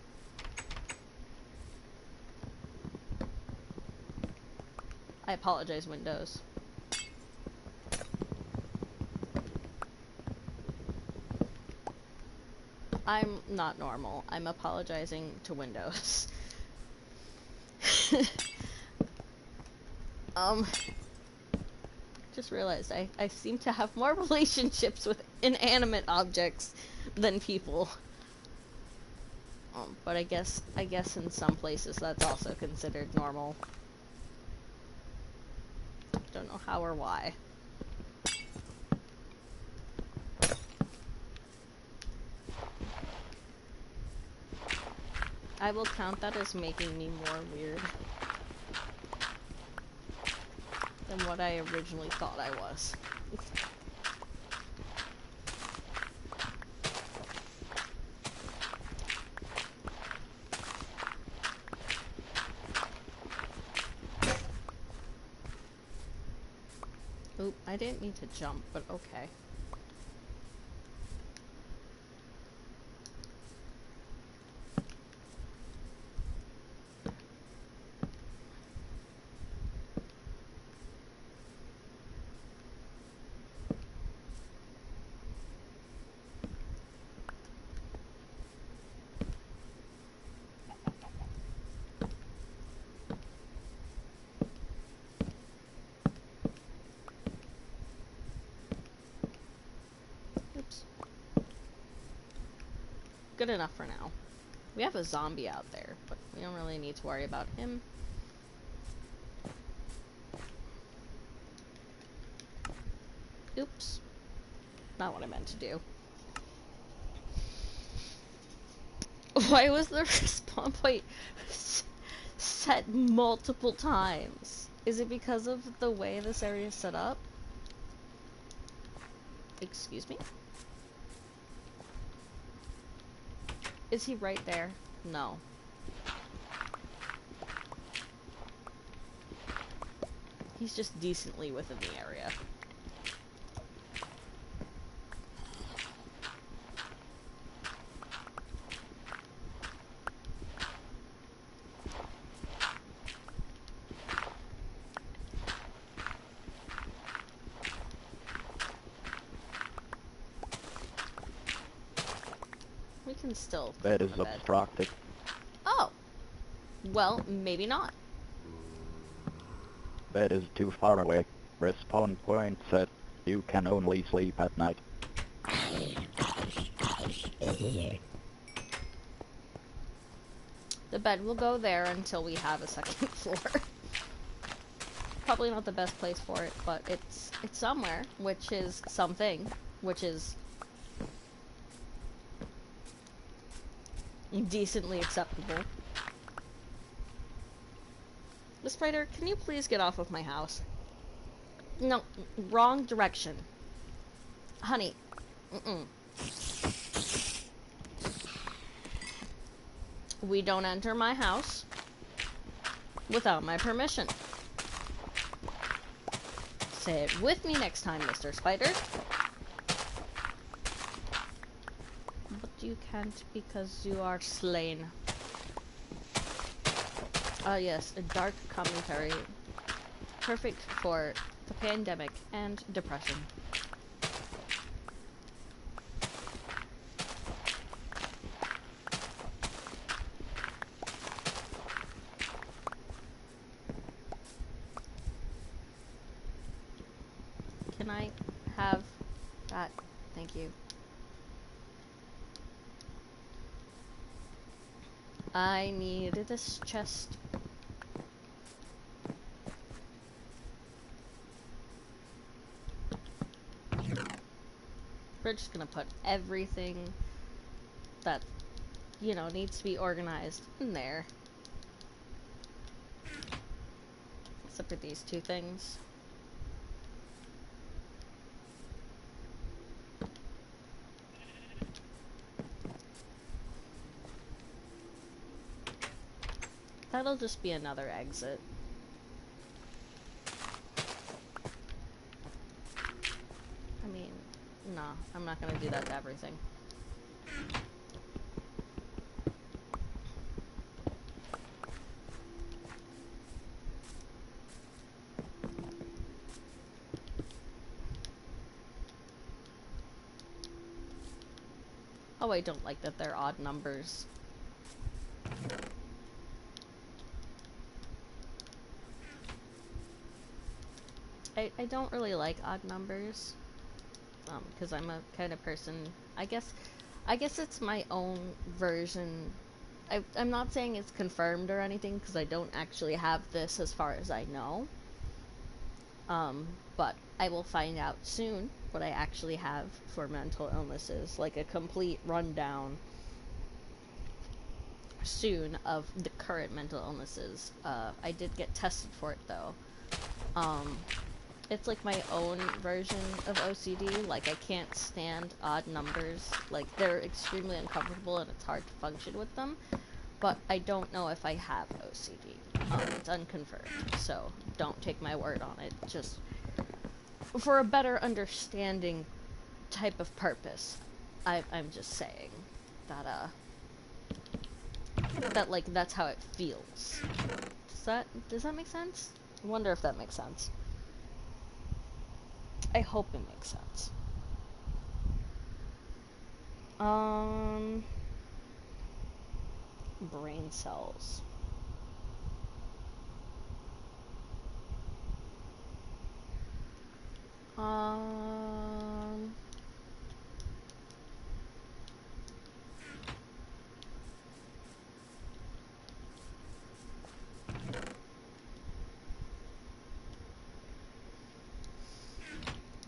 I apologize, Windows. I'm not normal. I'm apologizing to Windows. Just realized I seem to have more relationships with inanimate objects than people. But I guess in some places that's also considered normal. Don't know how or why. I will count that as making me more weird than what I originally thought I was. Oop, I didn't mean to jump, but okay. Oops. Good enough for now. We have a zombie out there, but we don't really need to worry about him. Oops. Not what I meant to do. Why was the respawn point set multiple times? Is it because of the way this area is set up? Excuse me? Is he right there? No. He's just decently within the area. We can still Bed put is him to bed. obstructed. Oh! Well, maybe not. Bed is too far away. Respawn point set. You can only sleep at night. The bed will go there until we have a second floor. Probably not the best place for it, but it's somewhere, which is something, which is decently acceptable. The spider, can you please get off of my house? No, wrong direction. Honey, we don't enter my house without my permission. Say it with me next time, Mr. Spider. But you can't because you are slain. Yes, a dark commentary. Perfect for the pandemic and depression. Can I have that? Thank you. I need this chest. We're just gonna put everything that, you know, needs to be organized in there. Except for these two things. That'll just be another exit. I mean, no, I'm not gonna do that to everything. Oh, I don't like that they're odd numbers. I don't really like odd numbers. Because I'm a kind of person, I guess it's my own version. I'm not saying it's confirmed or anything, because I don't actually have this as far as I know. But I will find out soon what I actually have for mental illnesses, like a complete rundown soon of the current mental illnesses. I did get tested for it though. It's like my own version of OCD. Like, I can't stand odd numbers. Like, they're extremely uncomfortable and it's hard to function with them. But I don't know if I have OCD. It's unconfirmed, so don't take my word on it. Just for a better understanding type of purpose, I'm just saying that, like, that's how it feels. Does that make sense? I wonder if that makes sense. I hope it makes sense. Brain cells.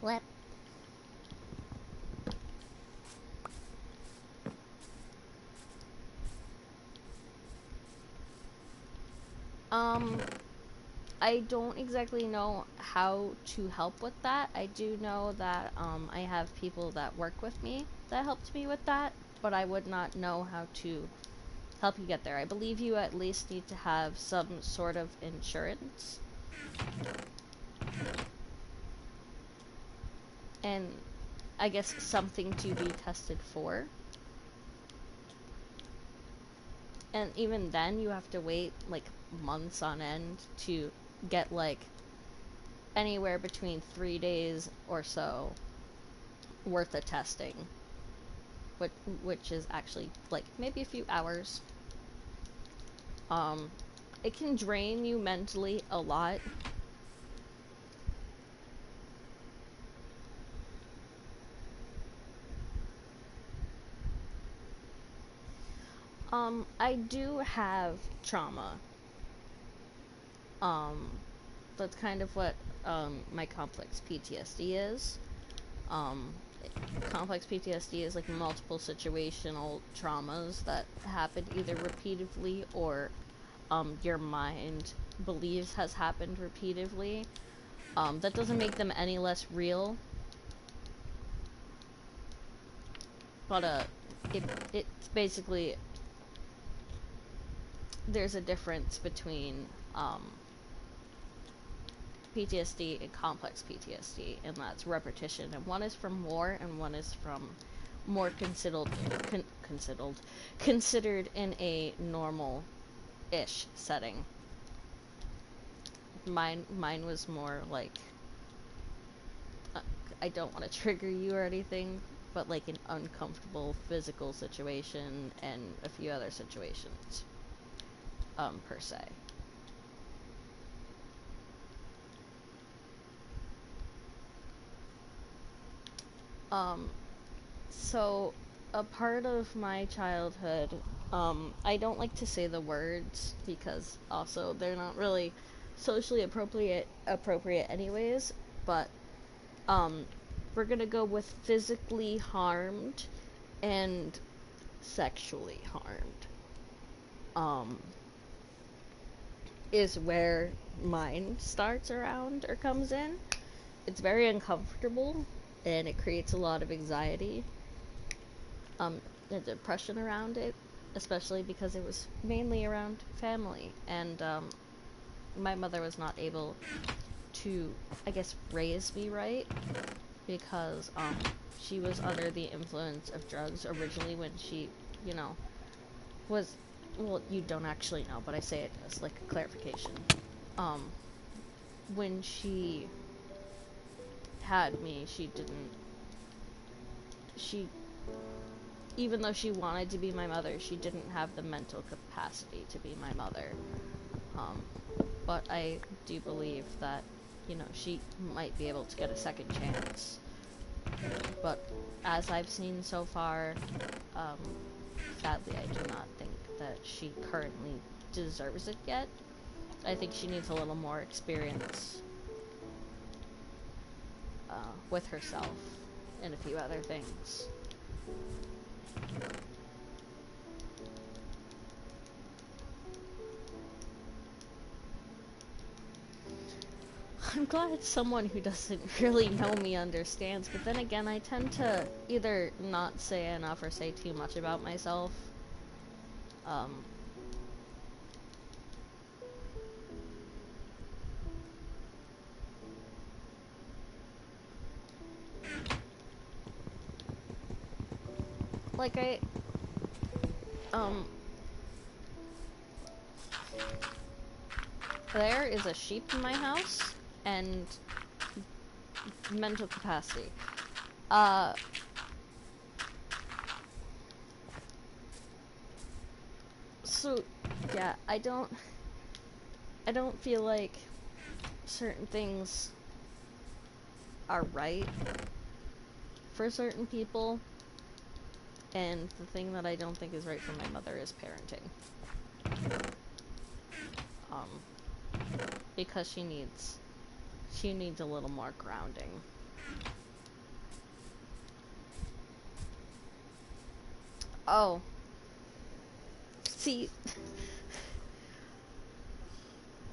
What? Um, I don't exactly know how to help with that. I do know that I have people that work with me that helped me with that, but I would not know how to help you get there. I believe you at least need to have some sort of insurance. And I guess something to be tested for. And even then, you have to wait like months on end to get like anywhere between 3 days or so worth of testing, which is actually like maybe a few hours. It can drain you mentally a lot. I do have trauma. Um, that's kind of what my complex PTSD is. Um, Complex PTSD is like multiple situational traumas that happen either repeatedly or your mind believes has happened repeatedly. That doesn't make them any less real, but it's basically, there's a difference between PTSD and complex PTSD, and that's repetition. And one is from war, and one is from more considered in a normal-ish setting. Mine was more like, I don't want to trigger you or anything, but like an uncomfortable physical situation and a few other situations, per se. So a part of my childhood, I don't like to say the words because also they're not really socially appropriate anyways, but we're gonna go with physically harmed and sexually harmed. Is where mine starts around or comes in. It's very uncomfortable and it creates a lot of anxiety, and depression around it, especially because it was mainly around family, and my mother was not able to, I guess, raise me right because she was under the influence of drugs originally when she, you know, was, well, you don't actually know, but I say it as like a clarification. When she had me, she, even though she wanted to be my mother, she didn't have the mental capacity to be my mother. But I do believe that, you know, she might be able to get a second chance. But as I've seen so far, sadly, I do not think that she currently deserves it yet. I think she needs a little more experience with herself and a few other things. I'm glad someone who doesn't really know me understands, but then again, I tend to either not say enough or say too much about myself. Like there is a sheep in my house, and mental capacity. So, yeah, I don't feel like certain things are right for certain people, and the thing that I don't think is right for my mother is parenting. Because she needs a little more grounding. Oh. See,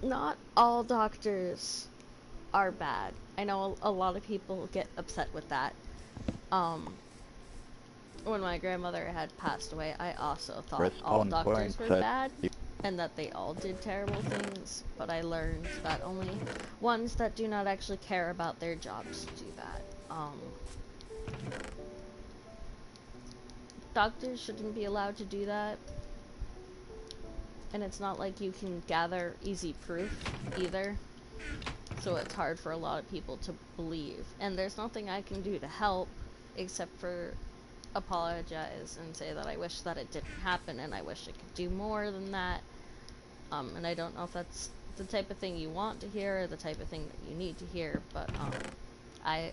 not all doctors are bad. I know a lot of people get upset with that. Um, when my grandmother had passed away, I also thought all Respawn doctors point were set. bad and that they all did terrible things, but I learned that only ones that do not actually care about their jobs do that. Doctors shouldn't be allowed to do that, and it's not like you can gather easy proof either, so it's hard for a lot of people to believe, and there's nothing I can do to help except for apologize and say that I wish that it didn't happen and I wish it could do more than that. And I don't know if that's the type of thing you want to hear or the type of thing that you need to hear, but I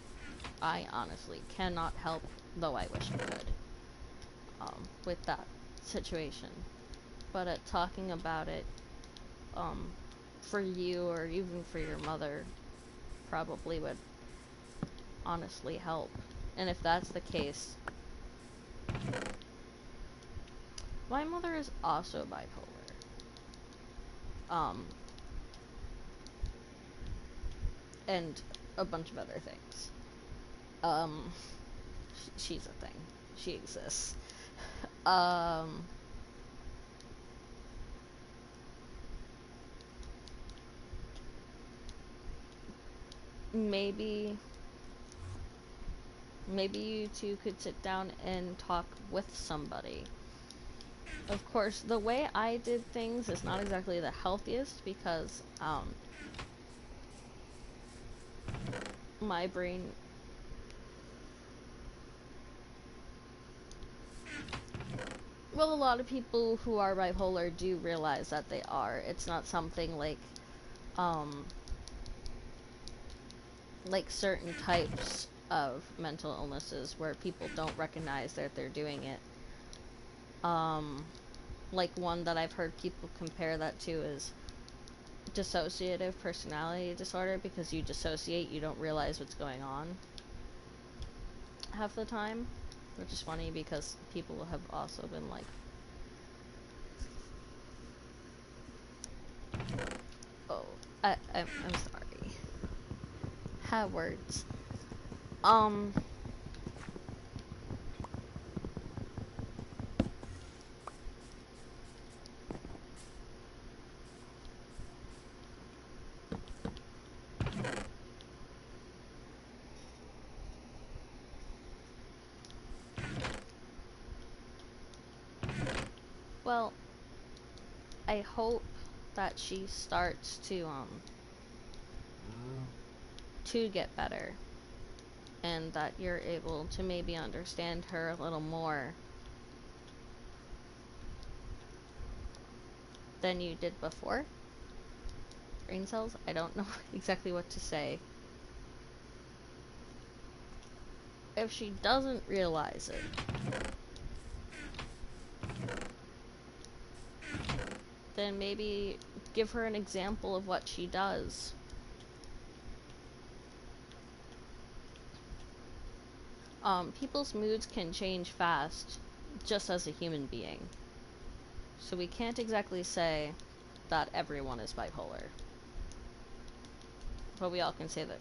honestly cannot help, though I wish I could, with that situation. But talking about it, for you or even for your mother probably would honestly help. And if that's the case, my mother is also bipolar. And a bunch of other things. She's a thing. She exists. Maybe you two could sit down and talk with somebody. Of course, the way I did things is not exactly the healthiest because, my brain... Well, a lot of people who are bipolar do realize that they are. It's not something like certain types of mental illnesses where people don't recognize that they're doing it. Like one that I've heard people compare that to is dissociative personality disorder, because you dissociate, you don't realize what's going on half the time, which is funny because people have also been like, oh, I'm sorry. Have words. Well, I hope that she starts to get better, and that you're able to maybe understand her a little more than you did before. Brain cells? I don't know exactly what to say. If she doesn't realize it, then maybe give her an example of what she does. People's moods can change fast, just as a human being. So we can't exactly say that everyone is bipolar. But we all can say that,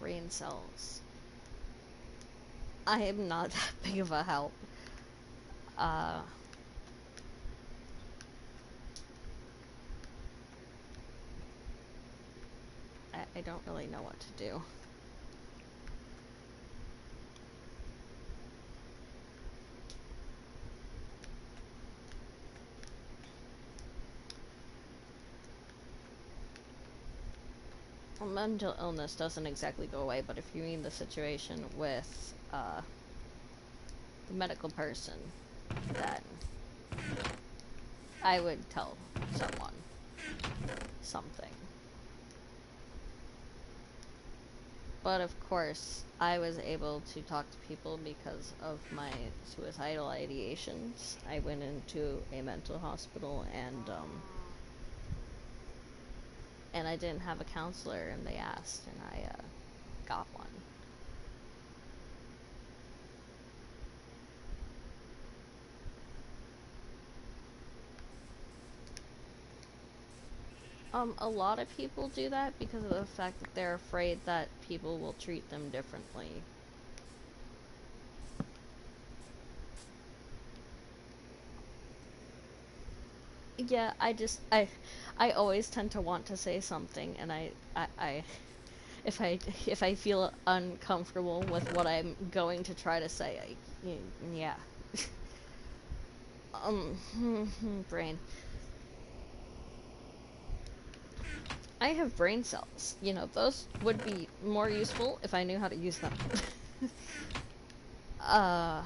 brain cells. I am not that big of a help. I don't really know what to do. Mental illness doesn't exactly go away, but if you mean the situation with, the medical person, then I would tell someone something. But of course, I was able to talk to people because of my suicidal ideations. I went into a mental hospital and I didn't have a counselor, and they asked, and I got one. A lot of people do that because of the fact that they're afraid that people will treat them differently. Yeah, I always tend to want to say something, and if I feel uncomfortable with what I'm going to try to say, yeah. Brain. I have brain cells. You know, those would be more useful if I knew how to use them. uh...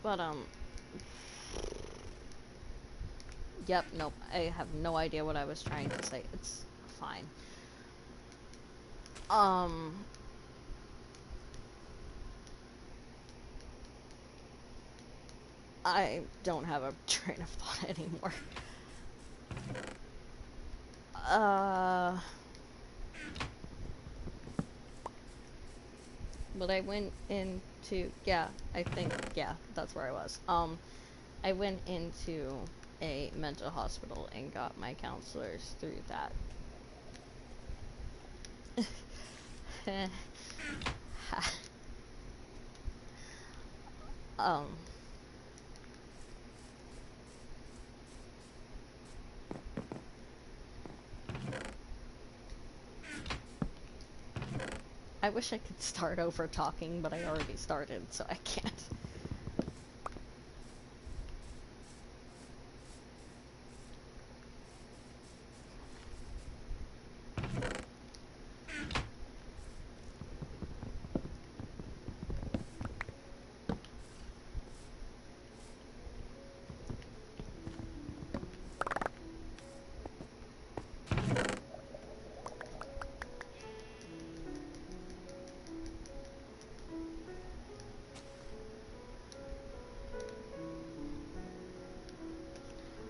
But, Yep, nope. I have no idea what I was trying to say. It's fine. I don't have a train of thought anymore. But I went into, yeah, I think, yeah, that's where I was. I went into a mental hospital and got my counselors through that. um, I wish I could start over talking, but I already started, so I can't.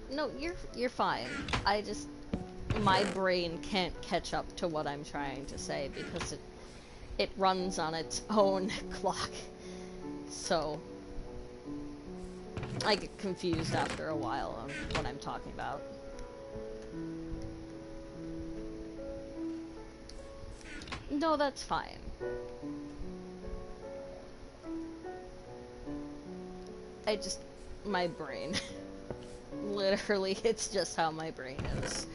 No, you're fine. I just my brain can't catch up to what I'm trying to say because it runs on its own clock. So I get confused after a while on what I'm talking about. No, that's fine. My brain. Literally, it's just how my brain is.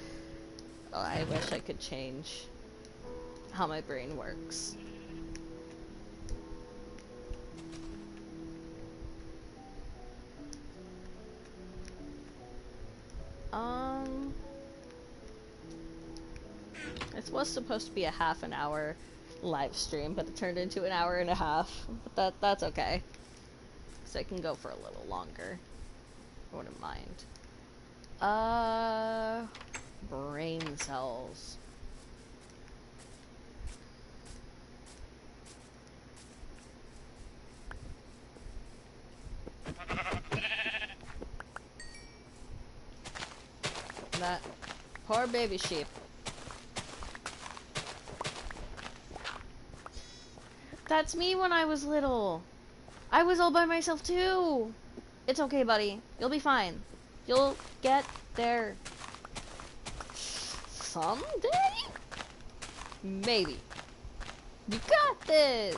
Oh, I wish I could change how my brain works. It was supposed to be a half an hour live stream, but it turned into an hour and a half. But that's okay. So I can go for a little longer. I wouldn't mind. Brain cells. That poor baby sheep. That's me when I was little. I was all by myself too. It's okay, buddy. You'll be fine. You'll get there someday? Maybe. You got this!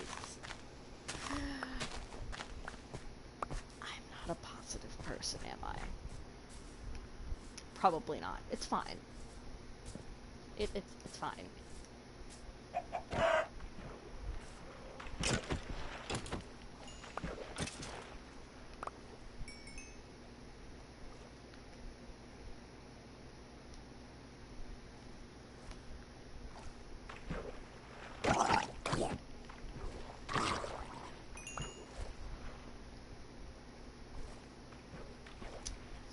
I'm not a positive person, am I? Probably not. It's fine. It's fine.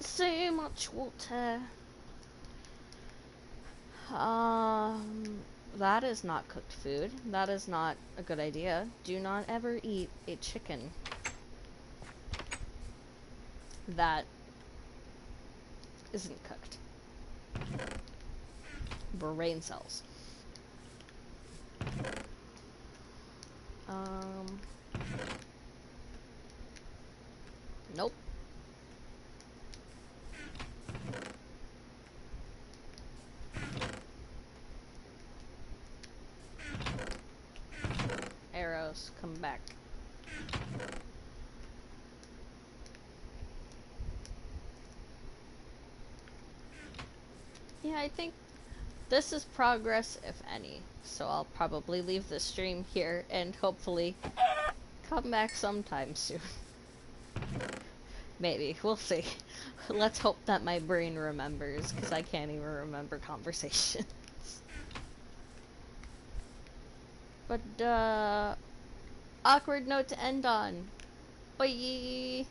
So much water. That is not cooked food. That is not a good idea. Do not ever eat a chicken that isn't cooked. Brain cells. Um. Nope. Arrows, come back. Yeah, I think this is progress, if any. So I'll probably leave the stream here and hopefully come back sometime soon. Maybe. We'll see. Let's hope that my brain remembers, because I can't even remember conversations. But, awkward note to end on. Bye!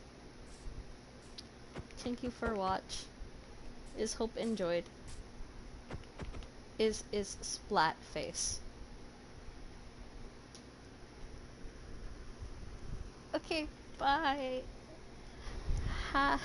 Thank you for watch. Is hope enjoyed. Is splat face. Okay, bye. Ha.